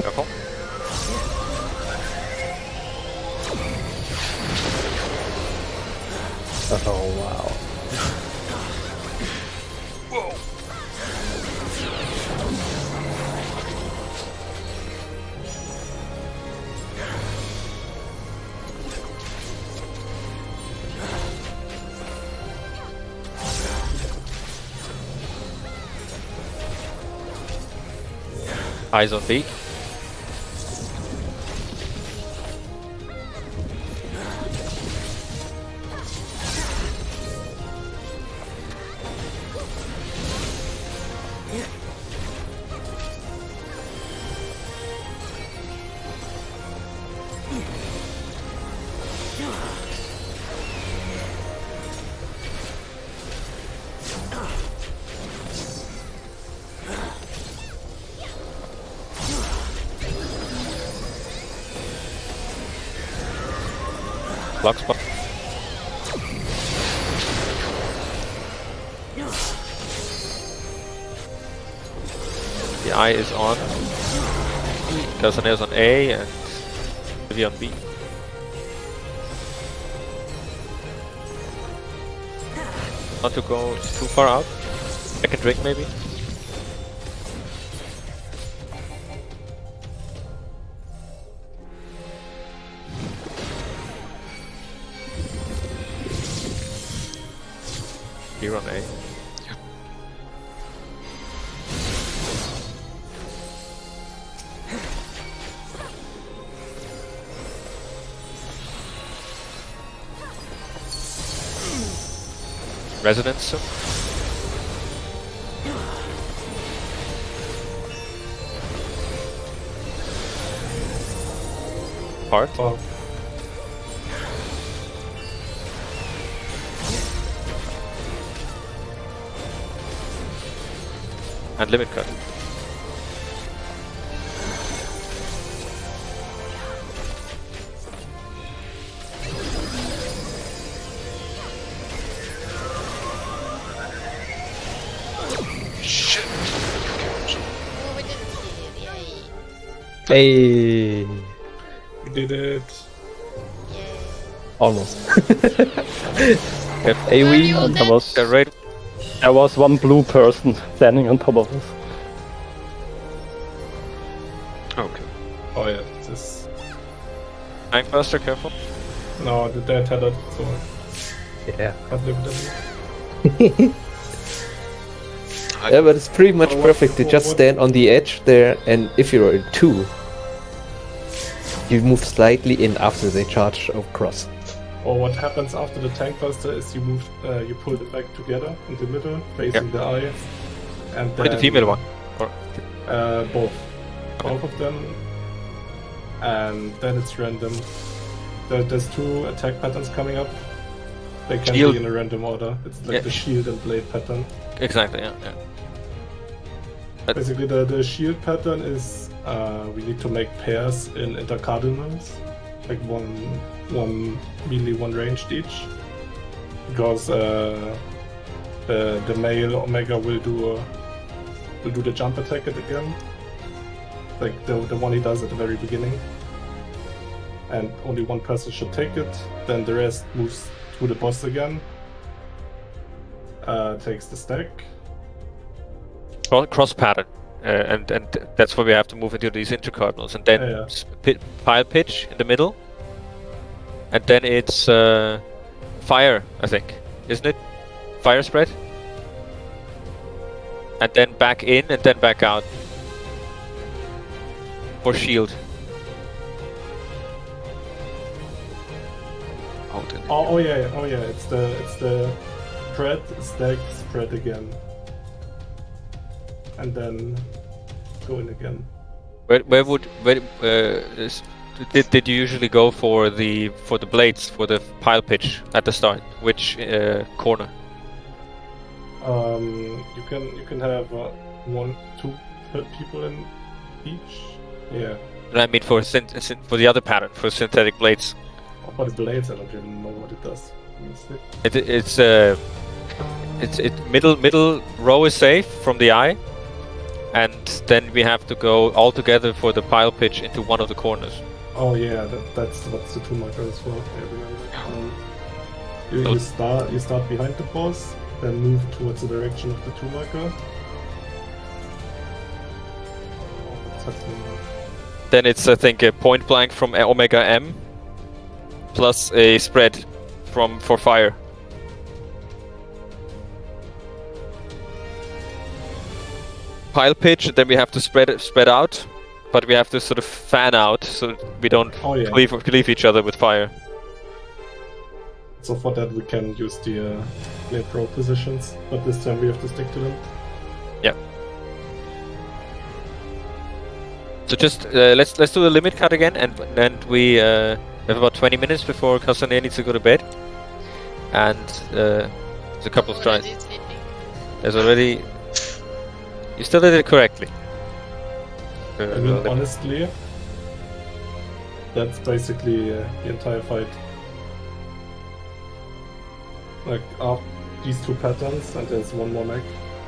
Careful. Eyes on B. Block spot. The eye is on. Castaneda's is on A and Vivi on B. Not to go too far out. I can drink maybe. Here on A. Resonance soon. Part. Oh, And limit cut. Shit! Oh, we didn't see it. Yay. Hey, we did it. Yay. almost. Yep. AoE all on dead? top. The raid. There was one blue person standing on top of us. Okay. Oh yeah, this. Tank Buster, careful. No, they're tethered, so Yeah. can't live with them. Yeah, but it's pretty much What- perfect to just what- stand on the edge there, and if you're in 2, you move slightly in after they charge across. Or what happens after the tank buster is you move, you pull it back together in the middle, facing the eye, and then With the female one. both of them, and then it's random. There's 2 attack patterns coming up. They can Shield. be in a random order. It's like Yeah. the shield and blade pattern. Exactly, yeah. Basically, the shield pattern is we need to make pairs in intercardinals, like one melee, one ranged each, because the male Omega will do the jump attack again, like the one he does at the very beginning, and only one person should take it. Then the rest moves to the boss again, takes the stack. Cross pattern. And that's why we have to move into these intercardinals. And then Yeah. pile pitch in the middle. And then it's fire, I think. Isn't it? Fire spread? And then back in and then back out. For shield. Oh, then. Oh yeah. It's the spread, stack, spread again, and then go in again. Did you usually go for the blades for the pile pitch at the start? Which corner? You can have 1, 2 people in each. Yeah. I mean for the other pattern for synthetic blades. For the blades, I don't even know what it does. Let me see. It's middle row is safe from the eye, and then we have to go all together for the pile pitch into one of the corners. Oh yeah, that's what the 2 marker is for. I remember. You start behind the boss, then move towards the direction of the 2 marker. What's happening now? Then it's, I think, a point blank from Omega M plus a spread for fire. Pile pitch, then we have to spread out, but we have to sort of fan out so we don't Oh, yeah. cleave each other with fire. So for that we can use the play pro positions, but this time we have to stick to them. Yeah. So just let's do the limit cut again, and we have about 20 minutes before Castaneer needs to go to bed, and there's a couple of tries. Already sleeping. There's already. You still did it correctly. I mean, honestly, that's basically the entire fight. Like, these 2 patterns, and there's 1 more mech,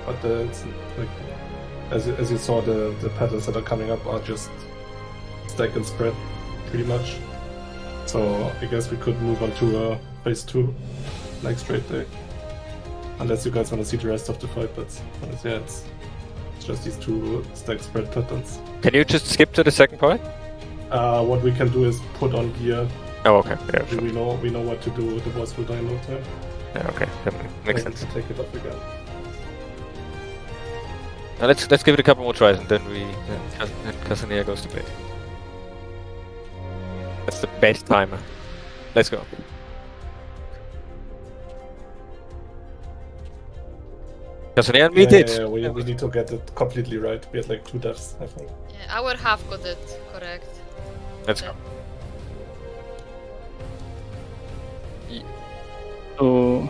but it's like, as you saw, the patterns that are coming up are just stack and spread, pretty much. So I guess we could move on to phase 2 next trade day. Unless you guys want to see the rest of the fight, but yeah, it's just these 2 stack spread patterns. Can you just skip to the second part? What we can do is put on gear. Oh, okay. Yeah, sure. We know what to do. The boss will die in no time. Yeah, okay. That makes Maybe sense. to take it off again. Now let's give it a couple more tries, and then Castaneer goes to bed. That's the best timer. Let's go. Castaneer, meet it. Yeah, we need to get it completely right. We had like 2 deaths, I think. Yeah, our half got it correct. Let's go. So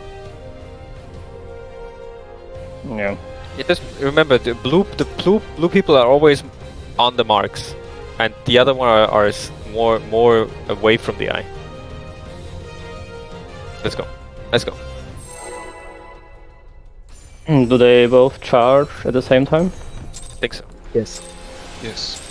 yeah. You just remember the blue people are always on the marks, and the other one are more away from the eye. Let's go. Let's go. Do they both charge at the same time? Think so. Yes. Yes.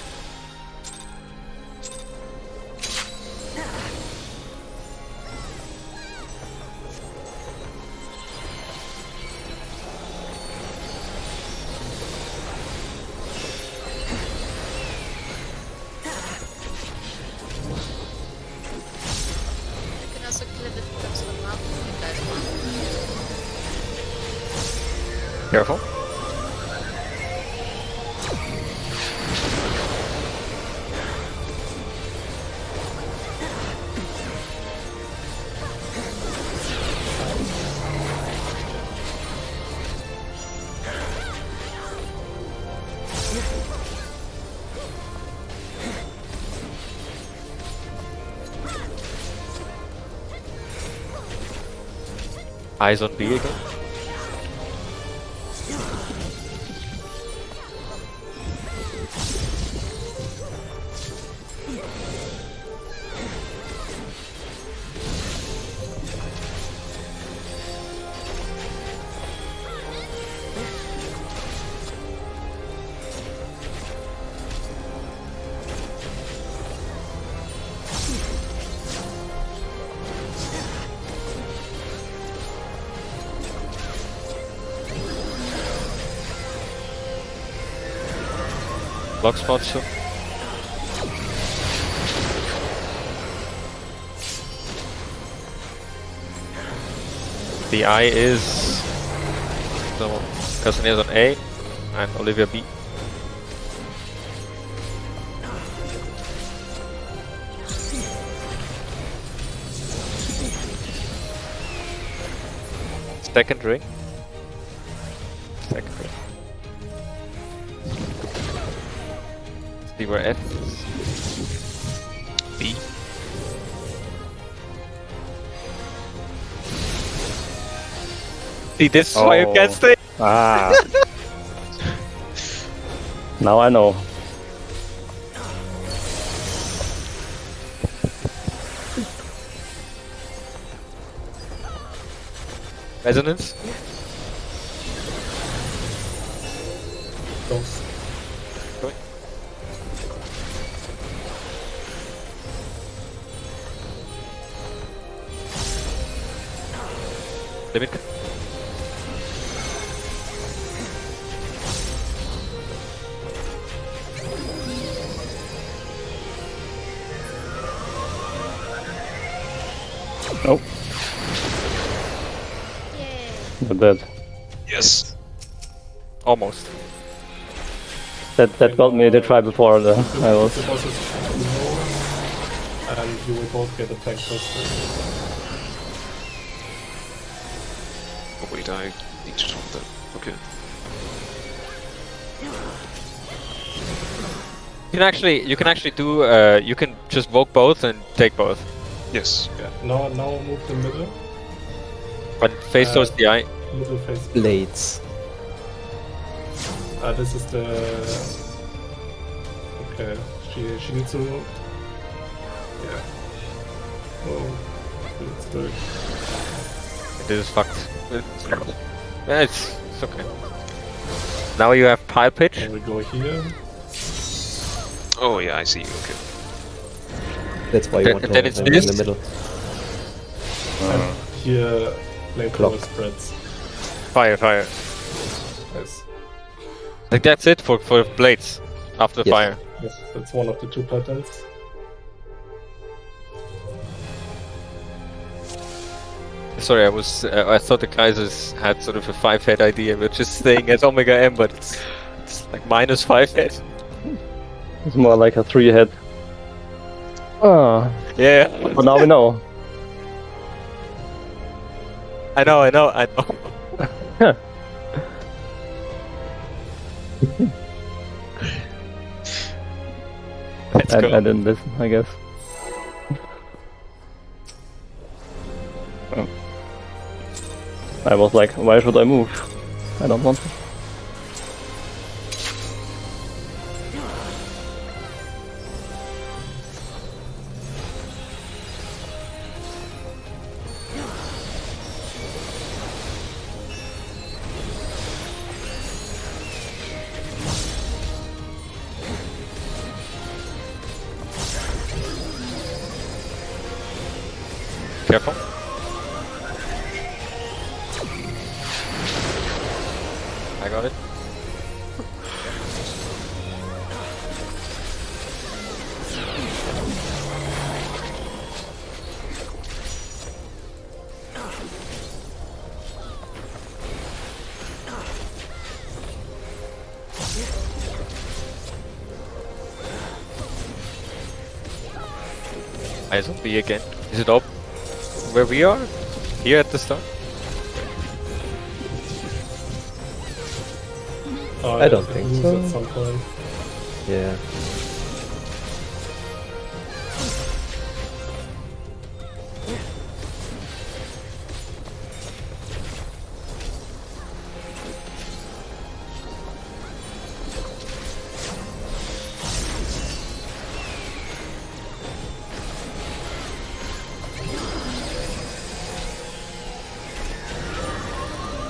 You can also kill it if it comes from mouth if you guys want. Careful. Eyes on B again. Block spot soon. The eye is so Castaneer's on A and Olivia B. Second ring. Second ring. See where F is. B. See, this is why you can't stay. Ah. Now I know. Resonance. Close. Going. Limit. Oh, Yay. they're dead. Yes. Almost. That got me the try before the I was. The boss is too low, and you will both get attacked first. Oh wait, I need to talk that. Okay. You can actually do. You can just voke both and take both, Yes. Yeah. Now move the middle. but face towards the eye. Middle face. Blades. This is the. Okay. She needs to. Yeah. Oh. Let's do it. This is fucked. It's okay. Now you have pile pitch. And we go here. Oh yeah, I see. Okay. That's why you Then- want to then have it's them in this. the middle. And here, flamethrower Clock. spreads. Fire. Yes. Like that's it for blades after Yes. fire. Yes. That's one of the two patterns. Sorry, I thought the Kaisers had sort of a 5-head idea. We're just staying at Omega M, but it's like minus 5 head. It's more like a 3-head. Ah, Yeah, but now we know. I know. Let's I go. didn't listen, I guess. Oh. I was like, why should I move? I don't want to. Careful. I got it. Eyes on B again. Is it up where we are? Here at the start? I don't it think moves so. At some point. Yeah.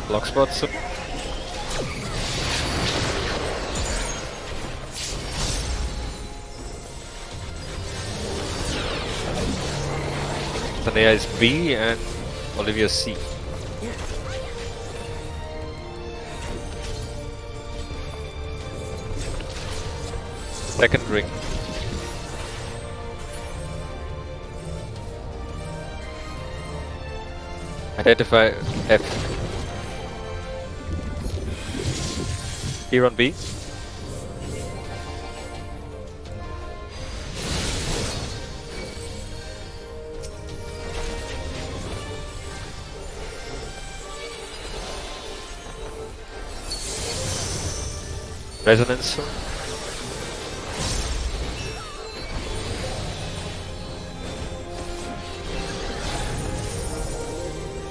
Block spots. Tanea is B and Olivia C. Second ring. Identify F. Here on B. Resonance.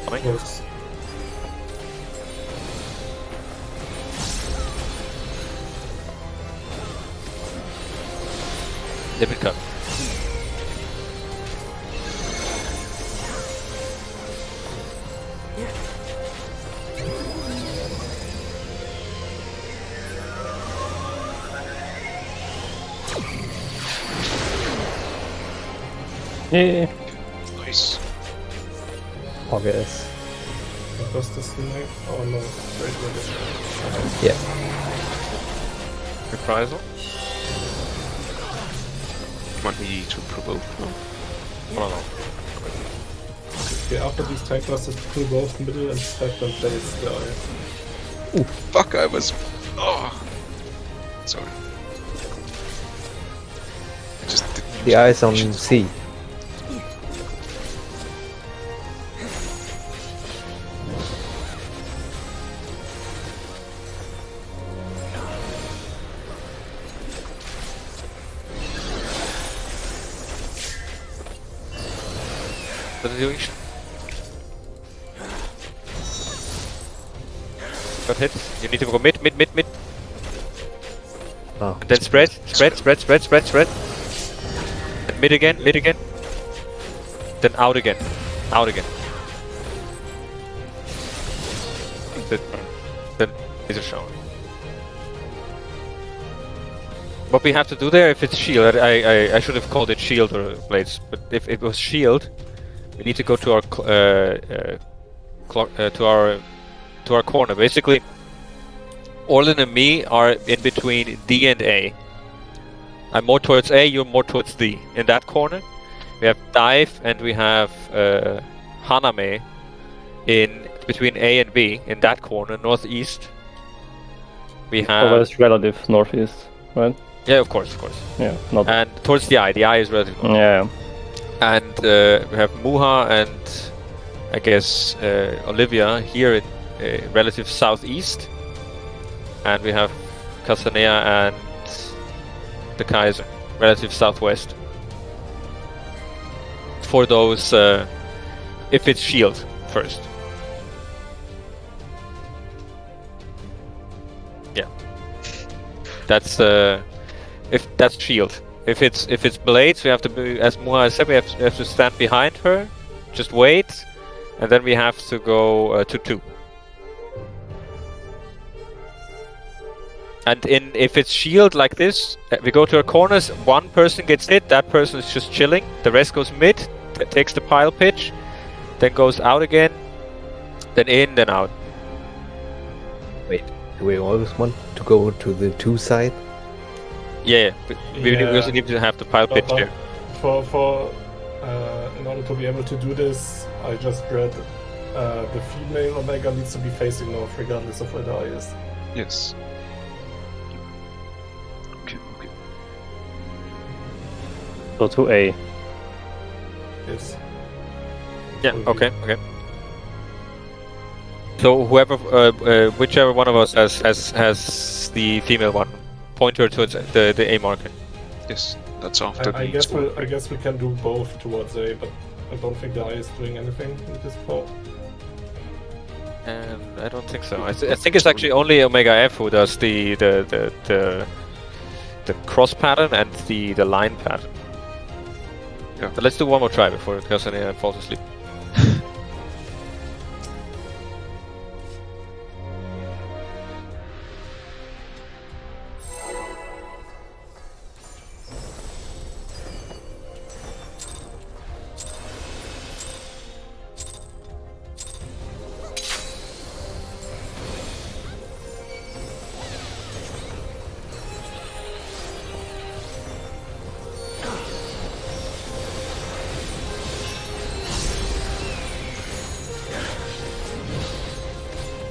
Coming. Yes. Limit cut. Yeah. Nice. August. What was this name? Oh no. Wait. Yeah. Reprisal. Want me to provoke? No. Hold on. Okay, after these tank busters, pull both middle and have them place the eye. Fuck, I was... Oh. Sorry. I just didn't The use eyes on actions. C. What are you doing? Got hit. You need to go mid. Oh. Then spread. And mid again. Then out again. Then laser shown. What we have to do there, if it's shield, I should have called it shield or blades, but if it was shield, we need to go to our corner. Basically, Orlin and me are in between D and A. I'm more towards A, you're more towards D. In that corner, we have Dive and we have Haname in between A and B. In that corner, northeast, we have... Always relative northeast, right? Yeah, of course. Yeah, not... And towards the eye. The eye is relative north. Yeah. And we have Muha and I guess Olivia here in relative southeast, and we have Castanea and the Kaiser relative southwest. For those, if it's shield first. Yeah, that's if that's shield. If it's blades, we have to be, as Muha said, we have to stand behind her, just wait, and then we have to go to 2. And if it's shield like this, we go to our corners. One person gets hit, that person is just chilling. The rest goes mid, takes the pile pitch, then goes out again, then in, then out. Wait, do we always want to go to the 2 side? Yeah, we also need to have the pile pitch here. For in order to be able to do this, I just read the female Omega needs to be facing north, regardless of where the eye is. Yes. Okay. So to A. Yes. Yeah. Okay. So whoever, whichever one of us has the female one, point her towards the A marker. Yes, that's after I the guess sport. I guess we can do both towards A, but I don't think the eye is doing anything with this part. I don't think so. I think it's actually only Omega F who does the cross pattern and the line pattern. Yeah. So let's do one more try before Castanea falls asleep.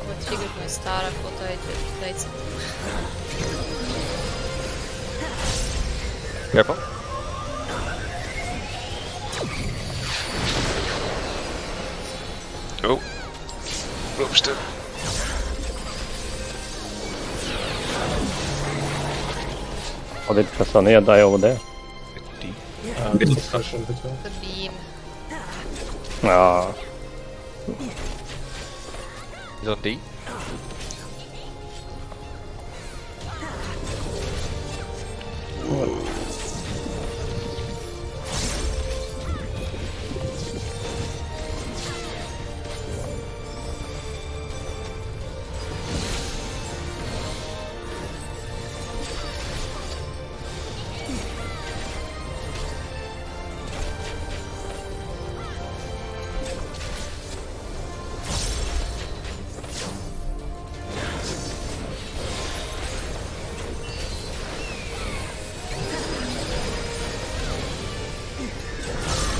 What figured my star, I thought I did blades. Careful. Oh. Roasted. How did Castanea die over there? D. Suppression hit her. The beam. Ah, He's on D.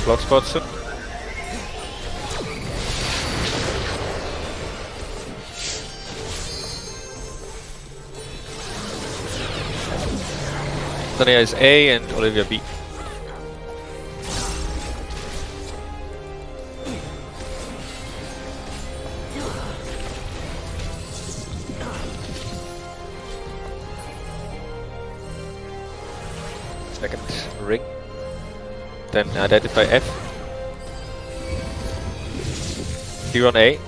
Block spots it. Castanea is A and Olivia B. Second ring. Then identify F. Here on A.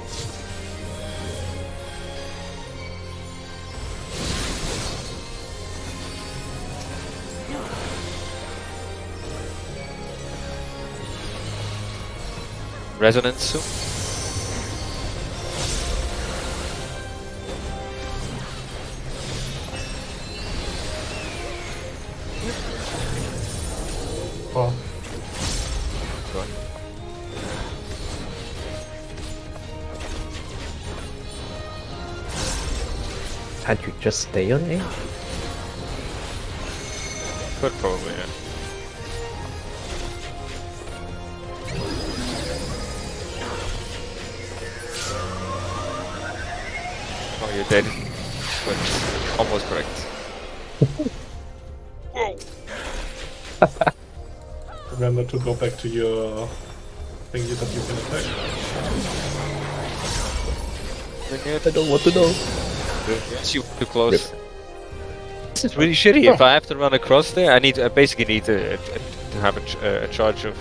Resonance soon. Oh, Go on. Can't you just stay on A? Could probably, yeah. Oh, you're dead. But almost correct. remember to go back to your thingy that you can attack. I don't want to know. Yes, you too close. This is really shitty. If I have to run across there, I basically need to have a charge of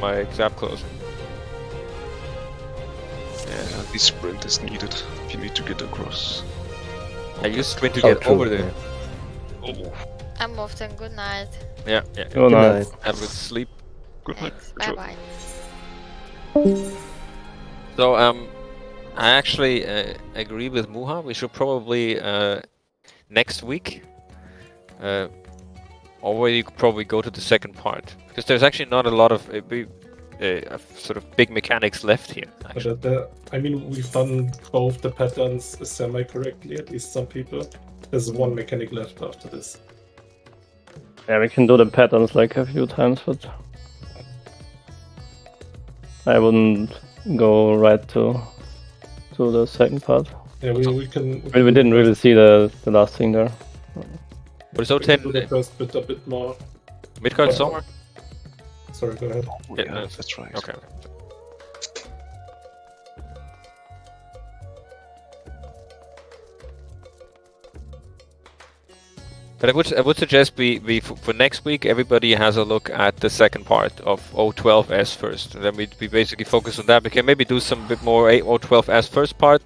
my zap closer. Yeah, the sprint is needed if you need to get across. I use sprint to Oh, get true, over there. Oh, I'm off then. Good night. Yeah, yeah. Oh, nice. Have a good sleep. good night. Thanks. Bye bye. So, I actually agree with Muha. We should probably next week already probably go to the second part, because there's actually not a lot of sort of big mechanics left here. Actually. But I mean, we've done both the patterns semi-correctly, at least some people. There's one mechanic left after this. Yeah, we can do the patterns like a few times, but I wouldn't go right to the second part. Yeah, we can. We didn't really see the last thing there. But it's We can do the 010 first bit a bit more. Midgard Summer? Sorry, go ahead. Oh, Yeah, yeah, no, that's right. Okay. But I would suggest we for next week everybody has a look at the second part of O12S first, and then we basically focus on that. We can maybe do some bit more O12S first part.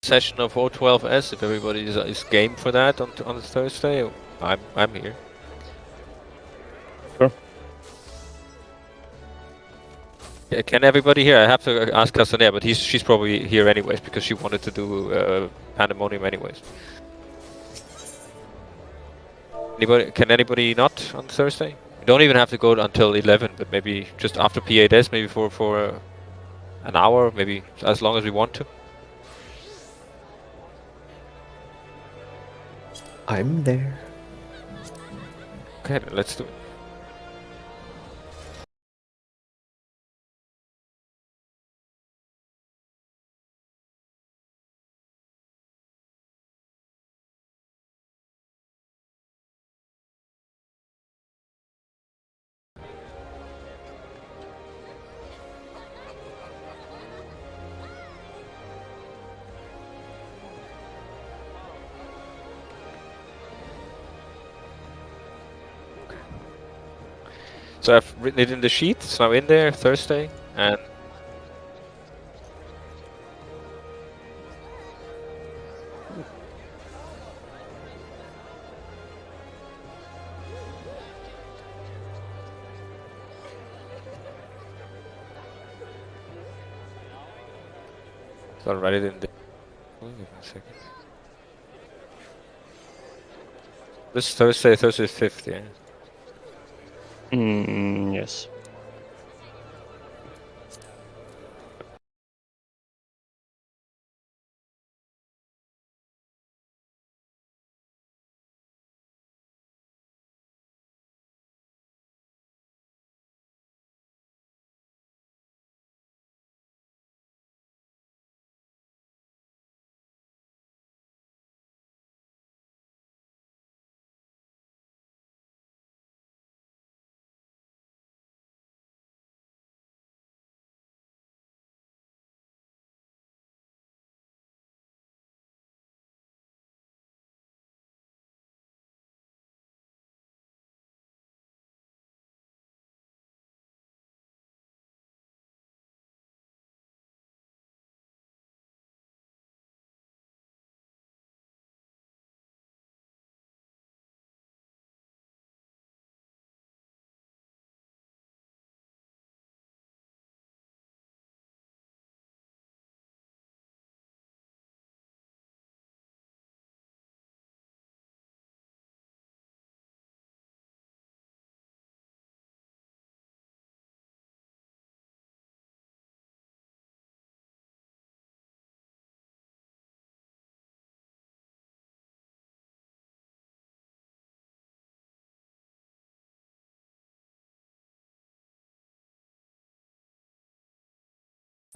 Session of O12S, if everybody is game for that on Thursday. I'm here. Sure. Yeah, can everybody here? I have to ask Castanea, but she's probably here anyways because she wanted to do Pandemonium anyways. Can anybody not on Thursday? You don't even have to go until 11, but maybe just after P8S, maybe for an hour, maybe as long as we want to. I'm there. Okay, then let's do it. So I've written it in the sheet. It's now in there, Thursday. And so I'll write it in the. Oh, give me a second. This Thursday 5th, yeah. Yes.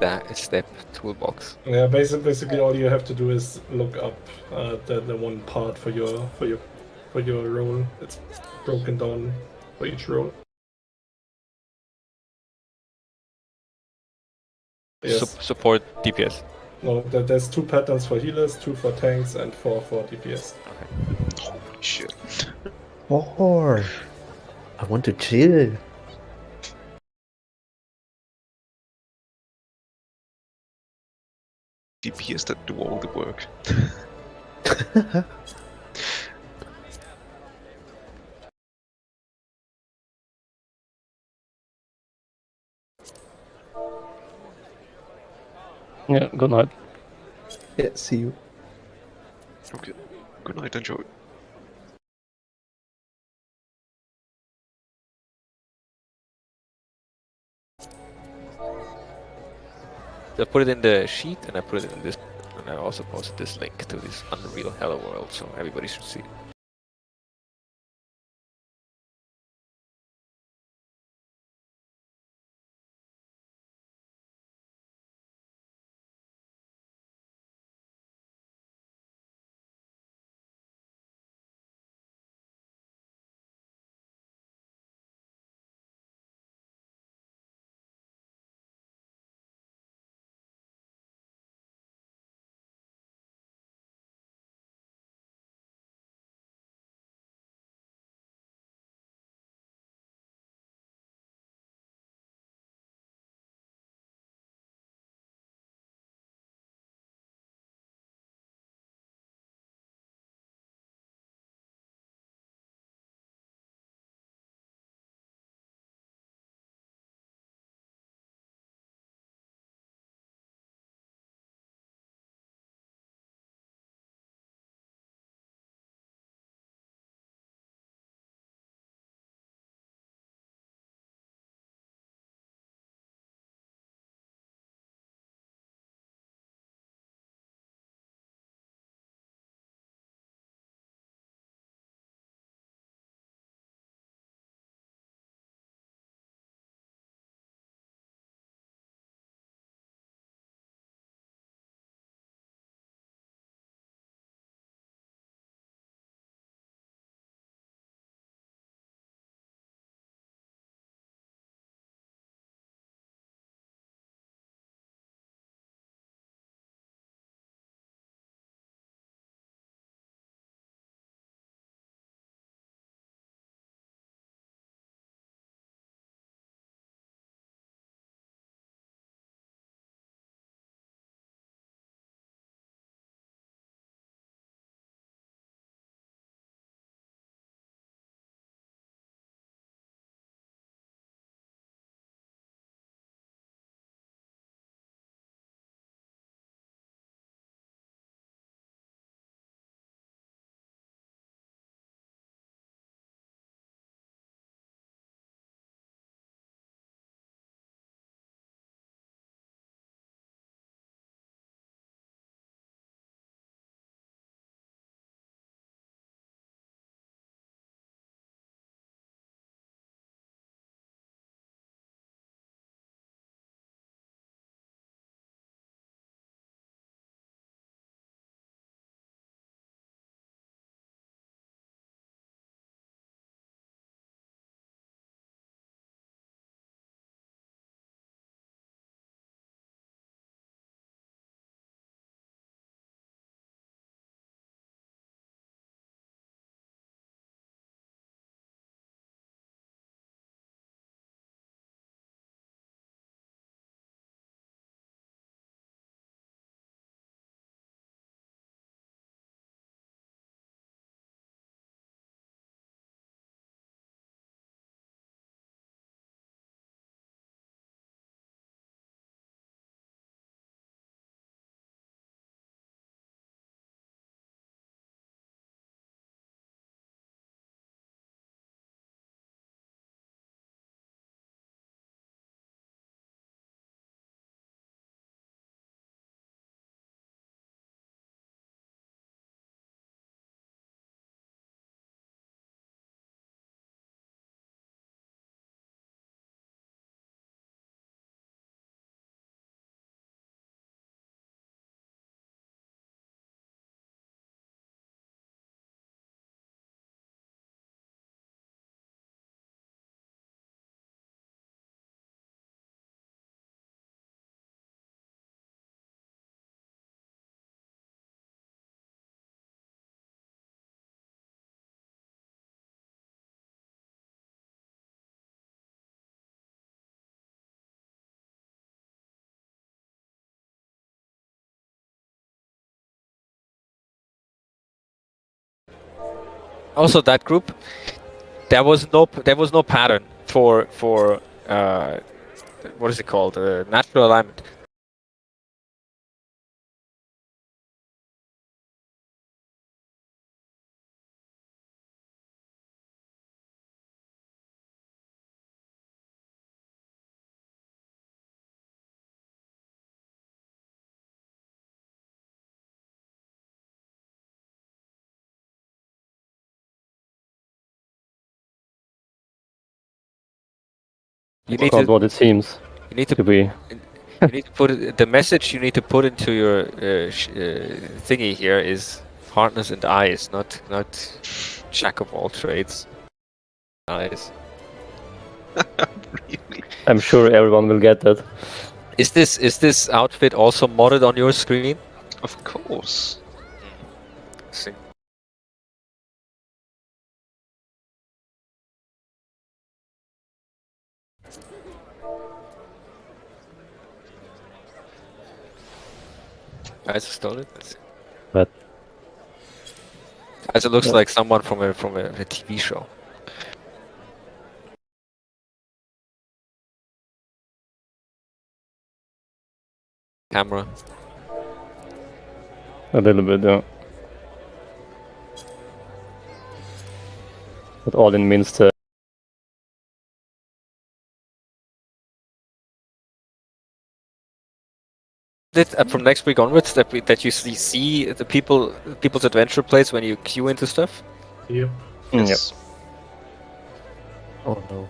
That step toolbox. Yeah, basically all you have to do is look up the one part for your role. It's broken down for each role. Yes. Support DPS. No, there's 2 patterns for healers, 2 for tanks, and 4 for DPS. Holy shit. Oh, I want to chill. DPS that do all the work. Yeah, good night. Yeah, see you. Okay. Good night, enjoy. So I put it in the sheet and I put it in this, and I also posted this link to this Unreal Hello World, so everybody should see it. Also, that group, there was no pattern for what is it called? Natural alignment. You It's need not to what it seems you need to to be. you need to put the message you need to put into your thingy here is hardness and eyes, not jack of all trades. Eyes. Really? I'm sure everyone will get that. Is this outfit also modded on your screen? Of course. See. Guys, stole it. Let's see. But Guys, it looks Yeah. like someone from a TV show. Camera. a little bit, yeah. But all in Minster. From next week onwards that you see the people's adventure plays when you queue into stuff. Yep. Yes. Oh no.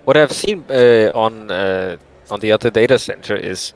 What I've seen on the other data center is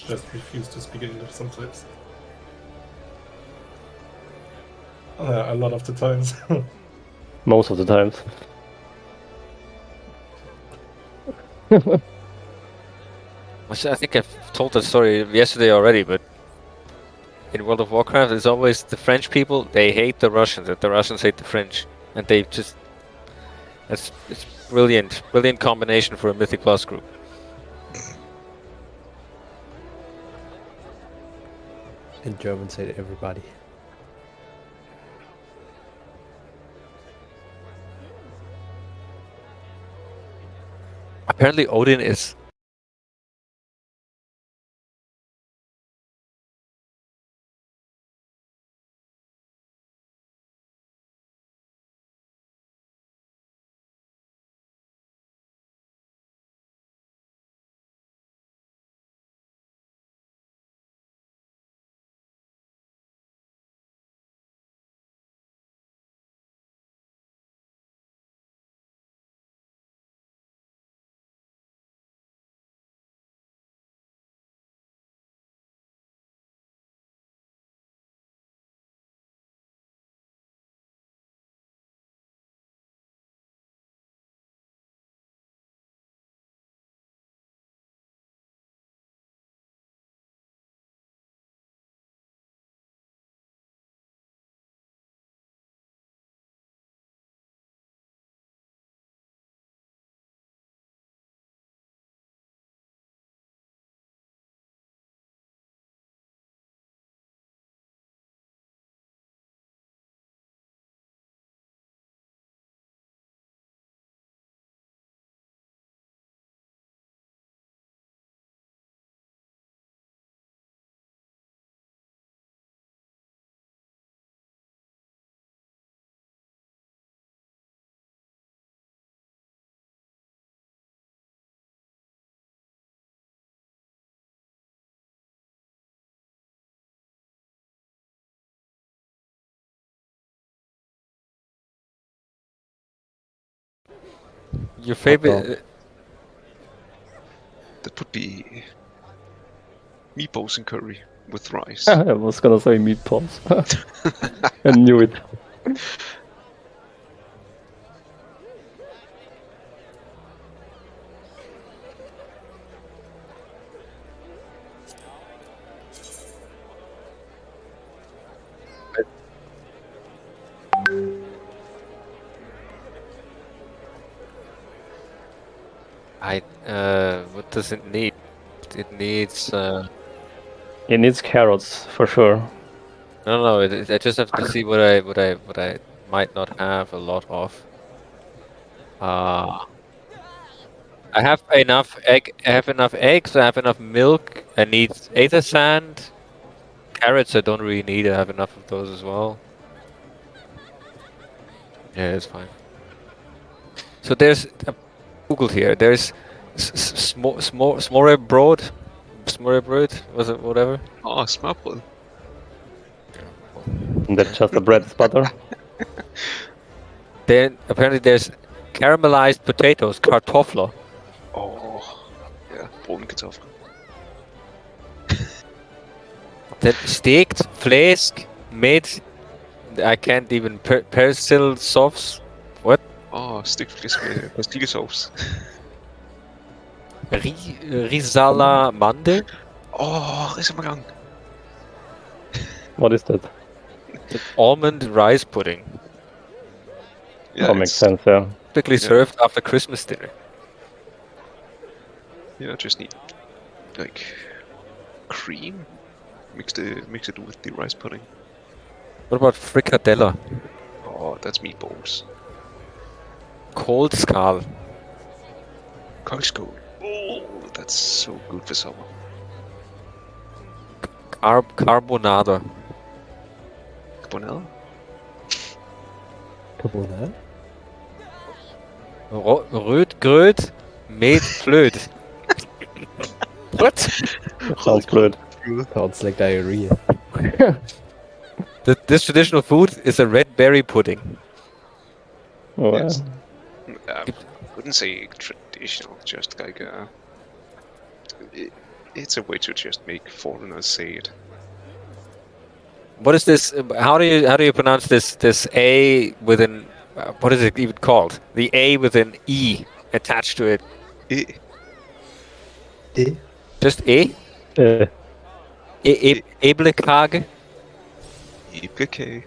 Just refuse to speak English sometimes. A lot of the times. Most of the times. which I think I've told that story yesterday already, but in World of Warcraft, it's always the French people. They hate the Russians, and the Russians hate the French, and they just it's brilliant combination for a Mythic Plus group. In German, say everybody. Apparently, Odin is Your favorite? That would be meatballs and curry with rice. I was gonna say meatballs. I knew it. What does it need? It needs. It needs carrots for sure. No. I just have to see what I might not have a lot of. I have enough egg. I have enough eggs. I have enough milk. I need aether sand. Carrots I don't really need. I have enough of those as well. Yeah, it's fine. So there's Googled here. There's smørrebrød. Smørrebrød, was it whatever? Oh, smørbrød. And that's just a bread butter. Then apparently there's caramelized potatoes, kartofler. Oh, ja, brune kartofler. Then steked flæsk made. I can't even persil sauce. What? Åh, stegt flæsk med persillesauce. Risala mandel. Åh, risalemang. What is that? Almond rice pudding. Yeah, That makes sense, yeah. Typically served after Christmas dinner. Yeah, just need like cream. Mix it with the rice pudding. What about frikadella? Oh, that's meatballs. Cold skal. Koldskål. Oh, that's so good for summer. Carbonada. Carbonara? Carbonara? Rødt grøt med fløte. What? Sounds good. Sounds like diarrhea. This traditional food is a red berry pudding. Oh, Yes. I wouldn't say traditional, just like it's a way to just make foreigners say it. What is this? How do you pronounce this A with an what is it even called? The A with an E attached to it. Just A? Eblekage? Æblekage.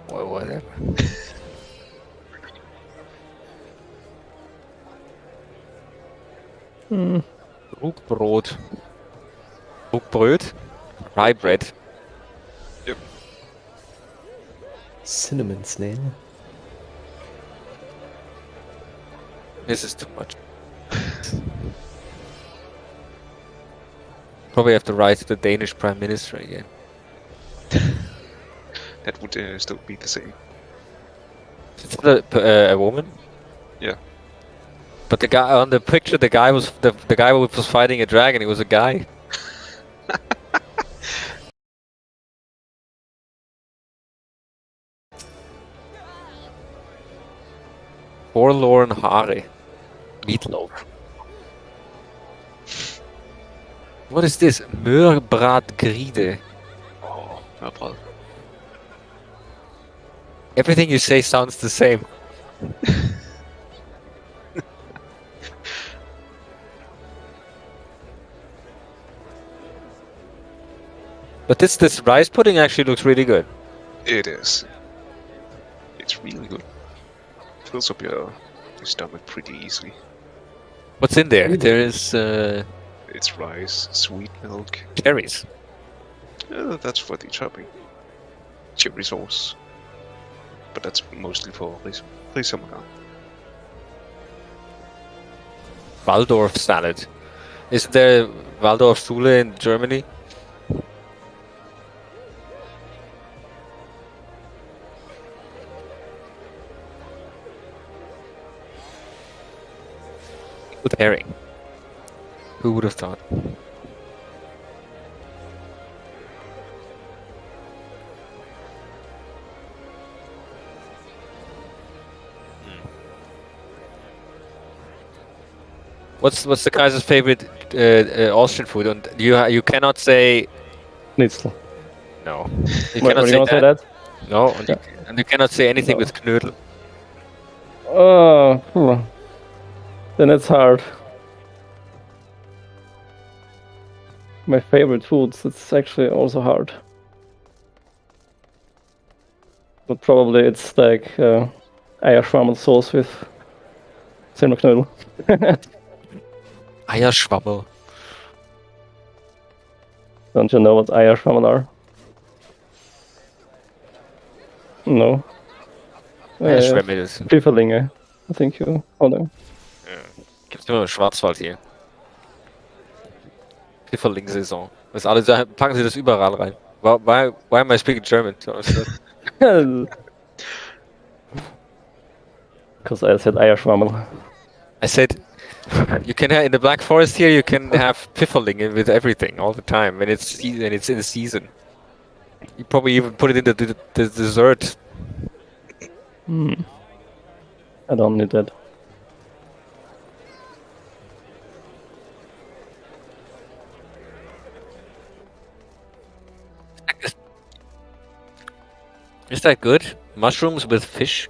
Or whatever. Rugbrot. Rugbrød? Rye bread. Cinnamon snail. This is too much. Probably have to write to the Danish Prime Minister again. That would still be the same. Is that a woman? Yeah. But the guy on the picture, the guy was the guy who was fighting a dragon. He was a guy. Forlorn Hare. Meatloaf. What is this? Mørbrad-gride. Oh, mørbrad. Everything you say sounds the same. But this rice pudding actually looks really good. It is. It's really good. Fills up your stomach pretty easily. What's in there? There is It's rice, sweet milk. cherries. That's for the topping. Cherry sauce. But that's mostly for risalemang. Waldorf salad. Isn't there Waldorf Schule in Germany? With herring. Who would have thought? What's the Kaiser's favorite Austrian food? And you cannot say Schnitzel. no. You Were cannot you say gonna that. say that? No, and you cannot say anything No. with Knödel. Oh, then it's hard. My favorite foods, it's actually also hard. But probably it's like Eierschwammel sauce with Zimmerknödel. Eierschwammel. Don't you know what Eierschwammel are? No. Eierschwämme ist. Pfifferlinge. I think you. Hold on. Gibt's nur im Schwarzwald hier. Pfifferling-Saison. Das alle sagen, packen Sie das überall rein. Why am I speaking German? Because I said Eierschwammel. I said, you can have in the Black Forest here. You can have Pfifferlinge with everything all the time when it's in the season. You probably even put it in the dessert. I don't need that. Is that good? Mushrooms with fish?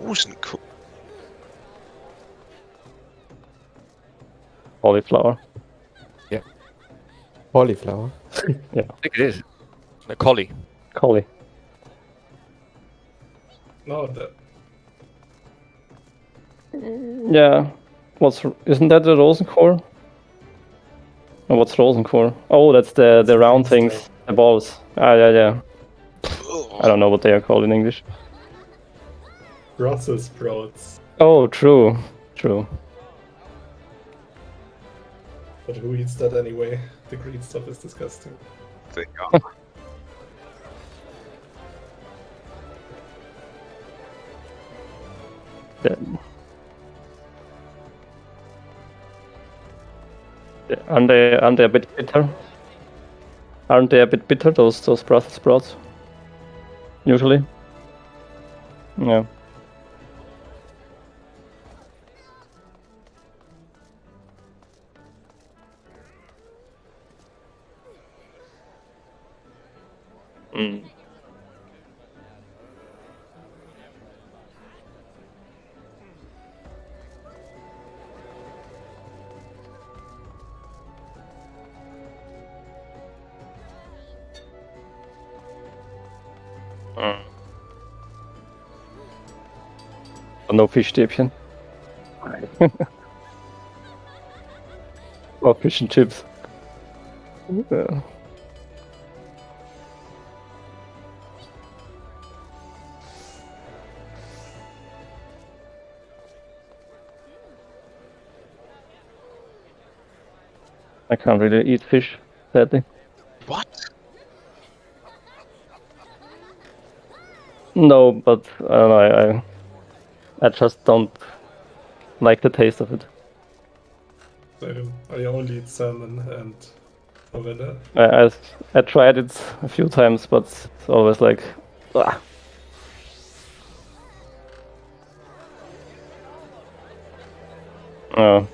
Rosenkohl. Cauliflower. Cauliflower. I think it is. A collie. Cauli. No, that Yeah. Isn't that the Rosenkohl? Oh, what's Rosenkohl? Oh, that's the round things, the balls. Ah, yeah. I don't know what they are called in English. Brussels sprouts. Oh, true. But who eats that anyway? The green stuff is disgusting. They are. Aren't they a bit bitter? Aren't they a bit bitter, those Brussels sprouts? Usually? Yeah. No Fischstäbchen. Or fish and chips. Yeah. I can't really eat fish, sadly. What? No, but I don't know, I just don't like the taste of it. So I only eat salmon and forelle. I tried it a few times, but it's always like, ah. Oh.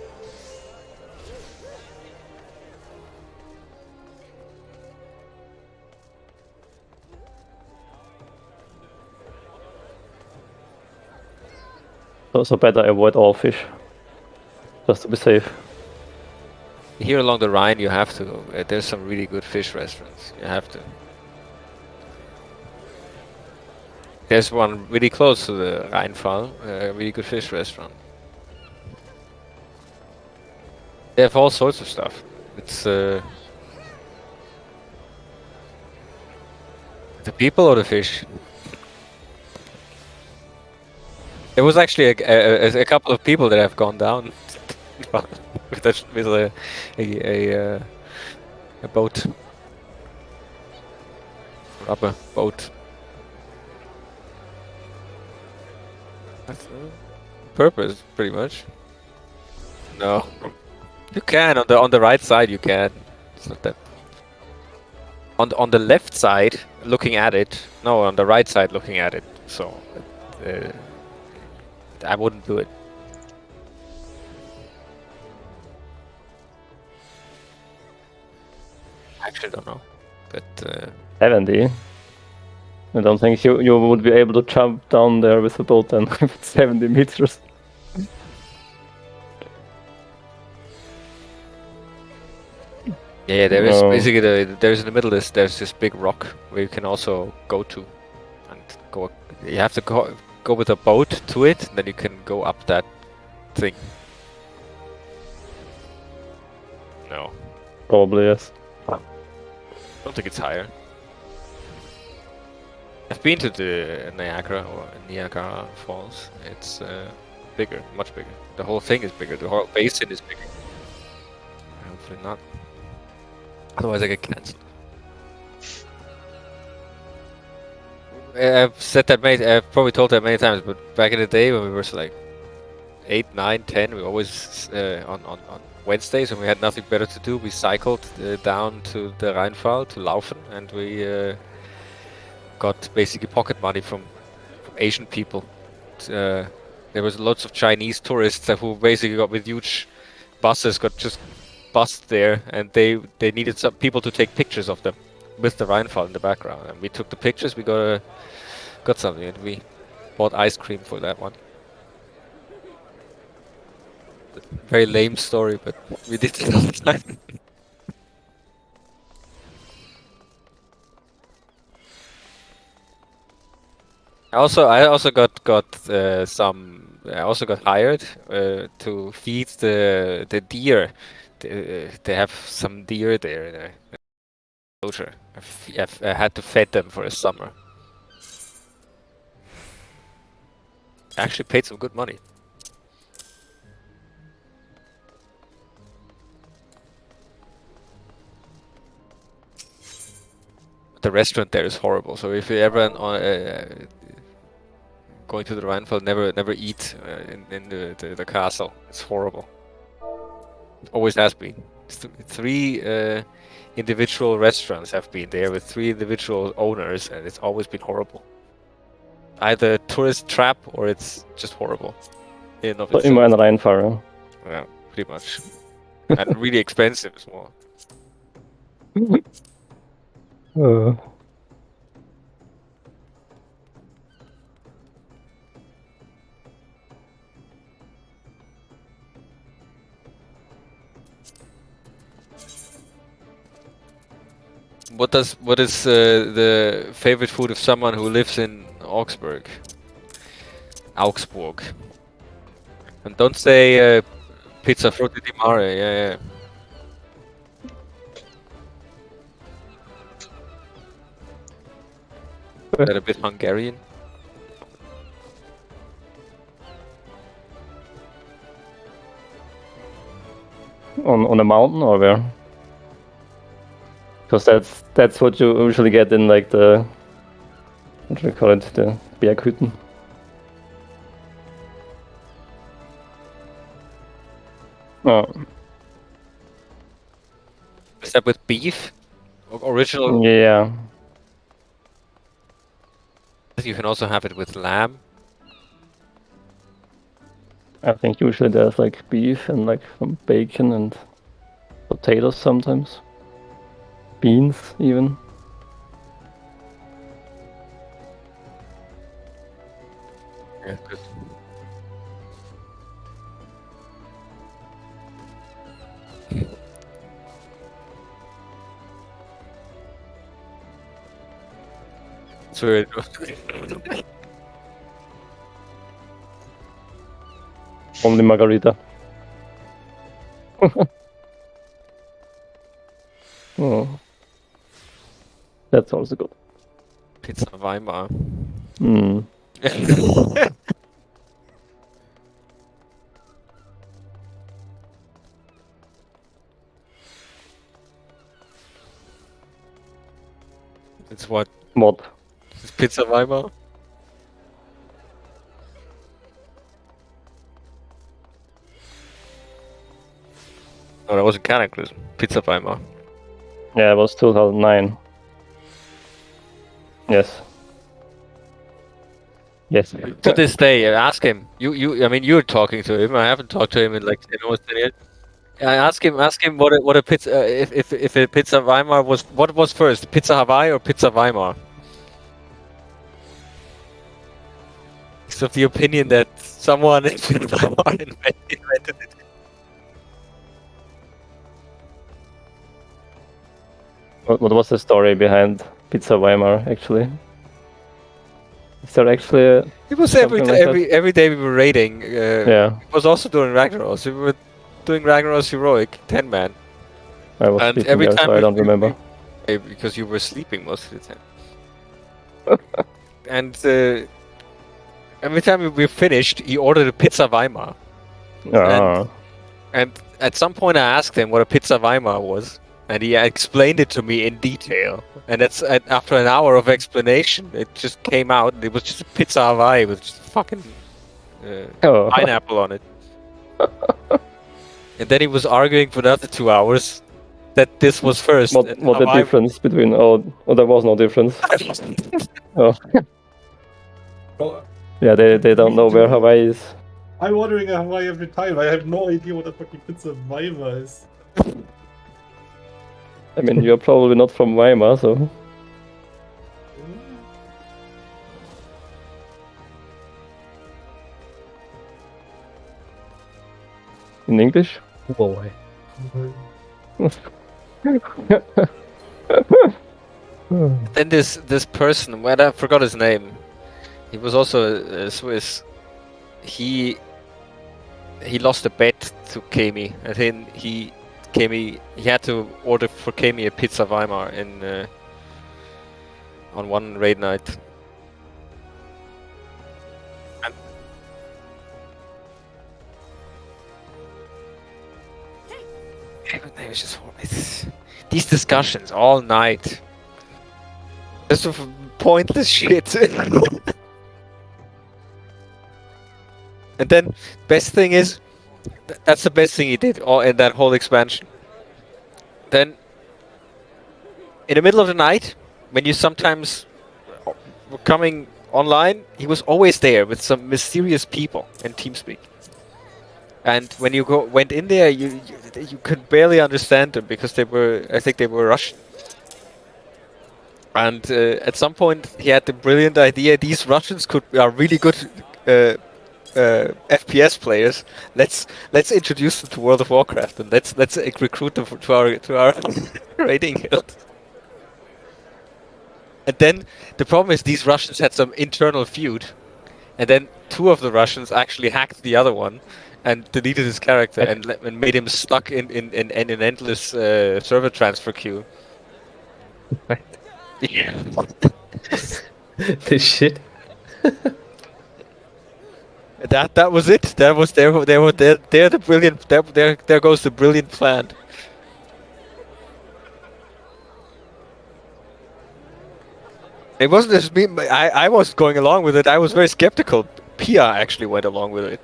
So better avoid all fish, just to be safe. Here along the Rhine, you have to. There's some really good fish restaurants. You have to. There's one really close to the Rheinfall, a really good fish restaurant. They have all sorts of stuff. It's the people or the fish. There was actually a couple of people that have gone down with a boat, rubber boat. That's the purpose, pretty much. No, You can on the right side. You can. It's not that. On the left side, looking at it. No, on the right side, looking at it. So, uh, I wouldn't do it. I actually don't know, but 70. I don't think you would be able to jump down there with a boat then if it's 70 meters. yeah, there is No. basically there's in the middle there's this big rock where you can also go to, and go. You have to go with a boat to it, and then you can go up that thing. No, Probably, yes. I don't think it's higher. I've been to the Niagara Falls. It's bigger, much bigger. The whole thing is bigger. The whole basin is bigger. Hopefully not. Otherwise, I get cancelled. I've said that I've probably told that many times, but back in the day when we were like 8, 9, 10, we always on Wednesdays when we had nothing better to do, we cycled down to the Rheinfall to Laufen, and we got basically pocket money from Asian people. There was lots of Chinese tourists who basically got with huge buses, got just bussed there, and they needed some people to take pictures of them with the Rheinfall in the background. And we took the pictures. We got something, and we bought ice cream for that one. Very lame story, but we did it all the time. I also got hired to feed the deer. They have some deer there in the enclosure. I had to feed them for a summer. I actually paid some good money. The restaurant there is horrible. So if you ever going to the Rheinfall, never eat in the castle. It's horrible. It always has been. Three individual restaurants have been there with 3 individual owners, and it's always been horrible. Either tourist trap or it's just horrible. In of So itself. immer ein Rheinfahrer. Yeah, pretty much. And really expensive as well. What is the favorite food of someone who lives in Augsburg? Augsburg. And don't say pizza frutti di mare. Yeah. Is that a bit Hungarian? On a mountain or where? Because that's what you usually get in like the, what do you call it, the Berghütten. Oh, Is that with beef? Original? yeah. You can also have it with lamb. I think usually there's like beef and like some bacon and potatoes sometimes. Beans even. Yeah, good. So Only margarita. Oh. That's also good. Pizza Weimar. Hmm. It's what? What? It's Pizza Weimar? No, that wasn't Cataclysm. Pizza Weimar. Yeah, it was 2009. Yes. Yes. To this day, ask him. I mean, you're talking to him. I haven't talked to him in like almost 10 years. I ask him what a pizza if a Pizza Weimar was what was first, Pizza Hawaii or Pizza Weimar? He's of the opinion that someone in Weimar invented it. What was the story behind Pizza Weimar, actually? Is there actually a... It was Something like every day we were raiding. Yeah, It was also during Ragnaros. We were doing Ragnaros Heroic 10-man. I was And sleeping every there, time so I don't remember. Because you were sleeping most of the time. And every time we finished, he ordered a Pizza Weimar. Ah, And at some point, I asked him what a Pizza Weimar was, and he explained it to me in detail. And after an hour of explanation, it just came out. It was just a Pizza Hawaii with just fucking oh. pineapple on it. And then he was arguing for another 2 hours that this was first. What and the Hawaii- difference between... Oh, there was no difference. Oh, Well, yeah, they don't know where Hawaii is. I'm ordering a Hawaii every time. I have no idea what a fucking Pizza Weimar is. I mean, you're probably not from Weimar, so... In English? Boy. Then this person, well, I forgot his name. He was also a Swiss. He lost a bet to Kemi. I think he had to order for Kemi a Pizza Weimar on one raid night. It was just these discussions all night. Just of pointless shit. And then, best thing is, that's the best thing he did in that whole expansion. Then, in the middle of the night, when you sometimes were coming online, he was always there with some mysterious people in TeamSpeak. And when you went in there, you could barely understand them because I think they were Russian. And at some point, he had the brilliant idea: these Russians are really good FPS players. Let's introduce them to World of Warcraft and let's recruit them to our raiding guild. And then the problem is these Russians had some internal feud, and then two of the Russians actually hacked the other one and deleted his character and made him stuck in an endless server transfer queue. Right. Yeah. This shit. That was it. That was they're the brilliant. There goes the brilliant plan. It wasn't just me. I was going along with it. I was very skeptical. Pia actually went along with it.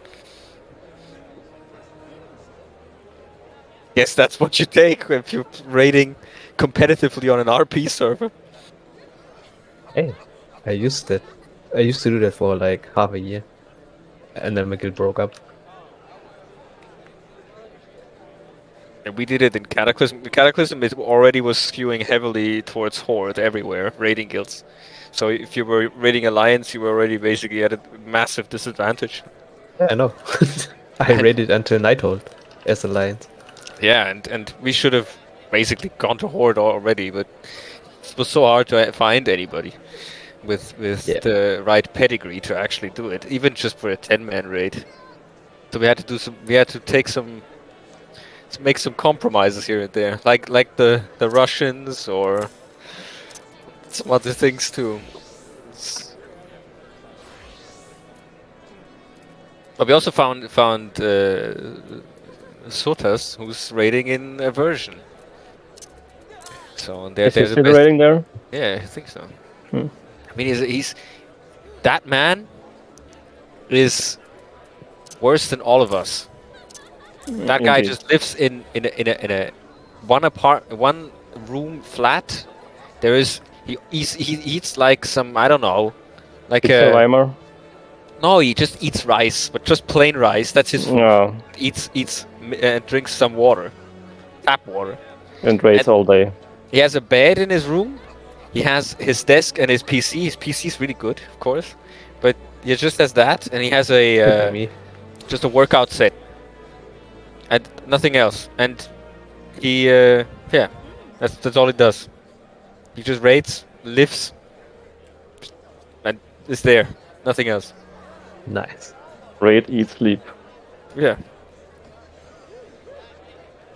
Yes, that's what you take if you're raiding competitively on an RP server. Hey, I used to do that for like half a year, and then my guild broke up. And we did it in Cataclysm. Cataclysm already was skewing heavily towards Horde everywhere, raiding guilds. So if you were raiding Alliance, you were already basically at a massive disadvantage. Yeah, I know. I raided until Nighthold as Alliance. Yeah, and we should have basically gone to Horde already, but it was so hard to find anybody with the right pedigree to actually do it, even just for a 10-man raid. So we had to make some compromises here and there, like the Russians or some other things too. But we also found Sotas, who's raiding in Aversion. So Is he there's still raiding there? Yeah, I think so. Hmm. I mean, he's that man is worse than all of us. That guy Indeed. just lives in a one room flat. He eats like some, I don't know, like Pizza Weimar. no, he just eats rice, but just plain rice. That's his food. Yeah, Eats and drinks some water, tap water. and raids all day. He has a bed in his room. He has his desk and his PC. His PC is really good, of course, but he just has that, and he has Could be me. just a workout set, and nothing else. And he, yeah, that's all he does. He just raids, lives, and is there. Nothing else. Nice. Raid, eat, sleep. Yeah.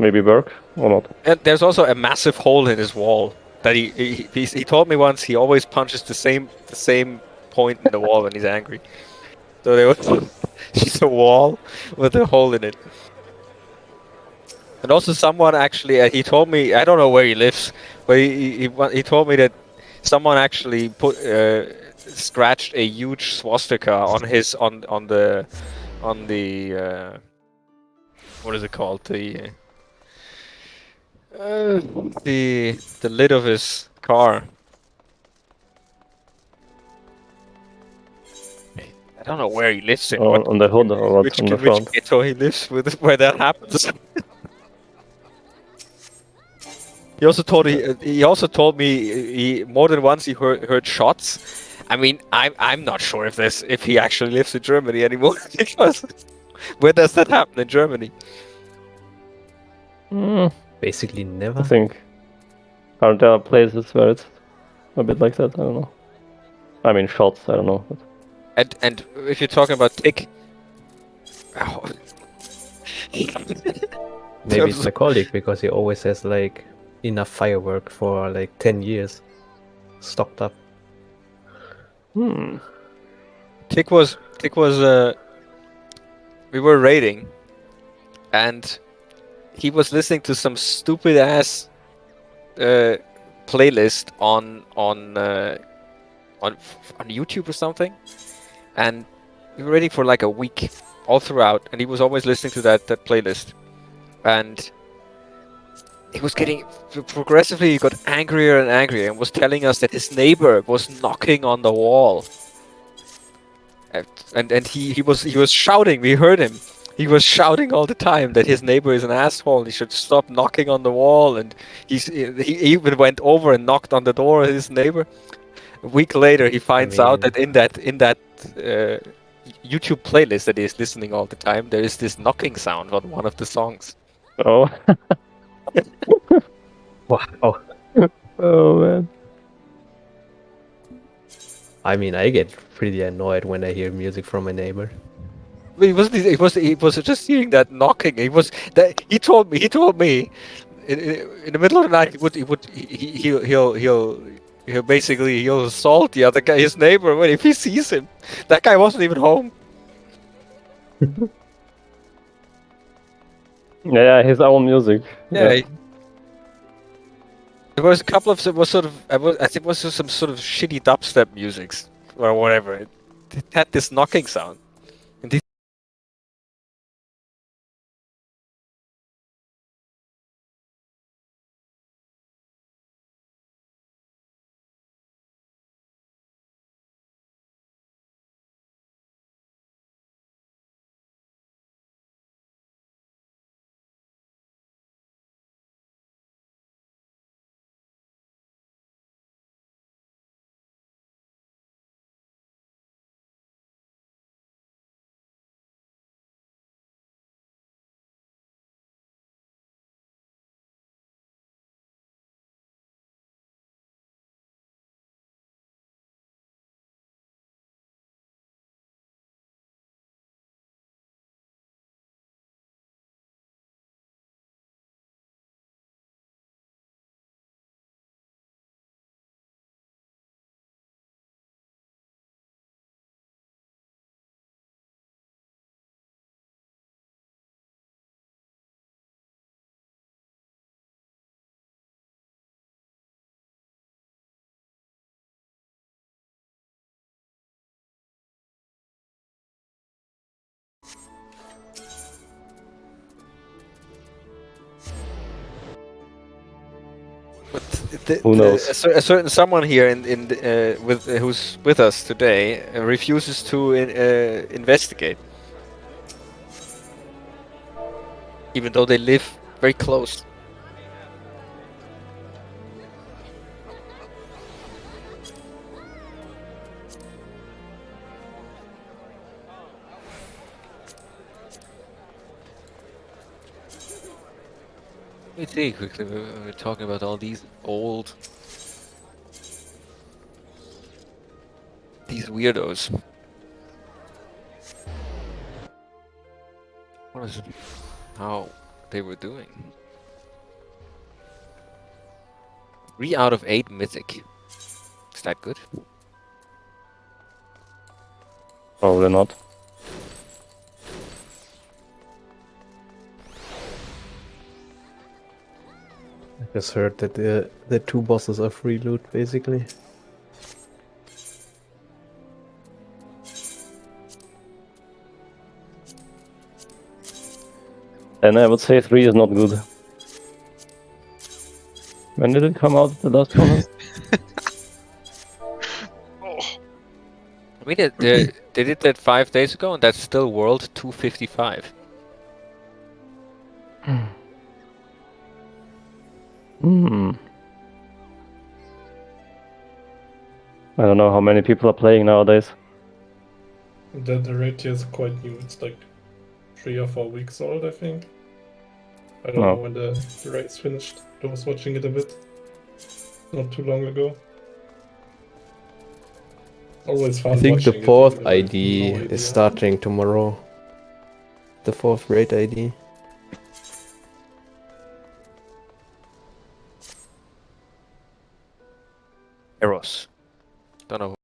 Maybe work or not. And there's also a massive hole in his wall that he told me once he always punches the same point in the wall when he's angry. So there was just a wall with a hole in it. And also someone actually he told me, I don't know where he lives, but he told me that someone actually scratched a huge swastika on his on the what is it called, the lid of his car. I don't know where he lives in. Or on the hood or what, Which on the front. ghetto he lives with, where that happens. He also told me he more than once he heard shots. I mean, I'm not sure if he actually lives in Germany anymore, because where does that happen in Germany? Basically I never. think. Are there places where it's a bit like that? I don't know. I mean, shots, I don't know. But And if you're talking about Tick, Maybe it's my colleague because he always has like enough firework for like 10 years stocked up. Tick was we were raiding, and he was listening to some stupid ass playlist on YouTube or something, and we were raiding for like a week all throughout, and he was always listening to that playlist, and he was getting progressively, he got angrier and angrier, and was telling us that his neighbor was knocking on the wall. And he was shouting. We heard him. He was shouting all the time that his neighbor is an asshole. And he should stop knocking on the wall. And he even went over and knocked on the door of his neighbor. A week later, he finds out that in that YouTube playlist that he's listening all the time, there is this knocking sound on one of the songs. oh, Wow. oh man. I mean, I get pretty annoyed when I hear music from my neighbor. He was just hearing that knocking. He told me in the middle of the night he'll basically assault the other guy, his neighbor, if he sees him. That guy wasn't even home. Yeah, his own music. Yeah. There was a couple of I think it was some sort of shitty dubstep musics or whatever. It had this knocking sound. Who knows? A certain someone here who's with us today refuses to investigate, even though they live very close. Let me see quickly. We're talking about all these weirdos. What is it? How they were doing? 3 out of 8 mythic. Is that good? Probably not. I just heard that the 2 bosses are free loot, basically. And I would say 3 is not good. When did it come out, the last one? I mean, they did that 5 days ago, and that's still world 255. I don't know how many people are playing nowadays. The raid here is quite new. It's like 3 or 4 weeks old, I think. I don't know when the raid's finished. I was watching it a bit not too long ago. Always fun. I think the watching it, 4th even though I have ID no idea. is starting tomorrow. The 4th raid ID. Eros. Don't know.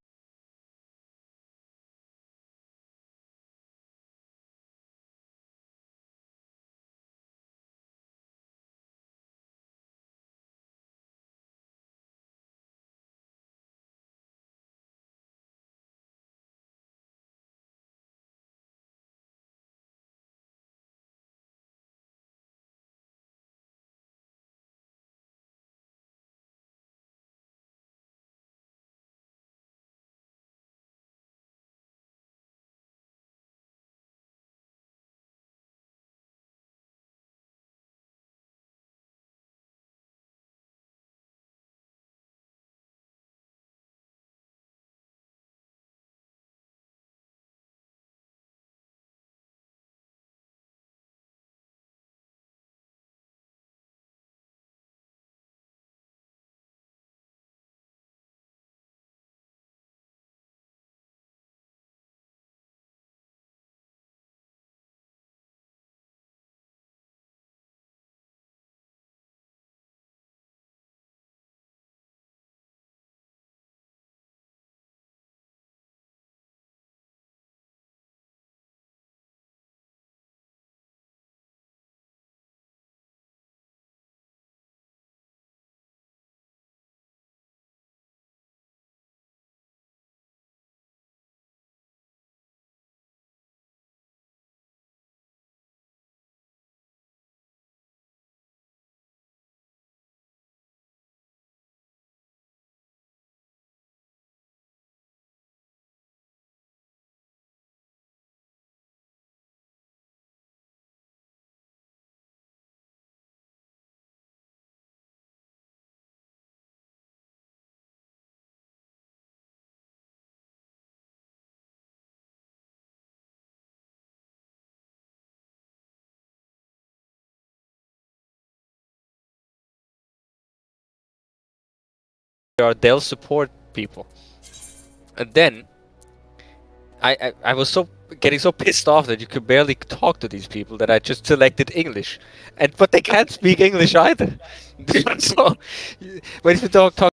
They'll support people. And then I was getting so pissed off that you could barely talk to these people that I just selected English, but they can't speak English either. So when you talk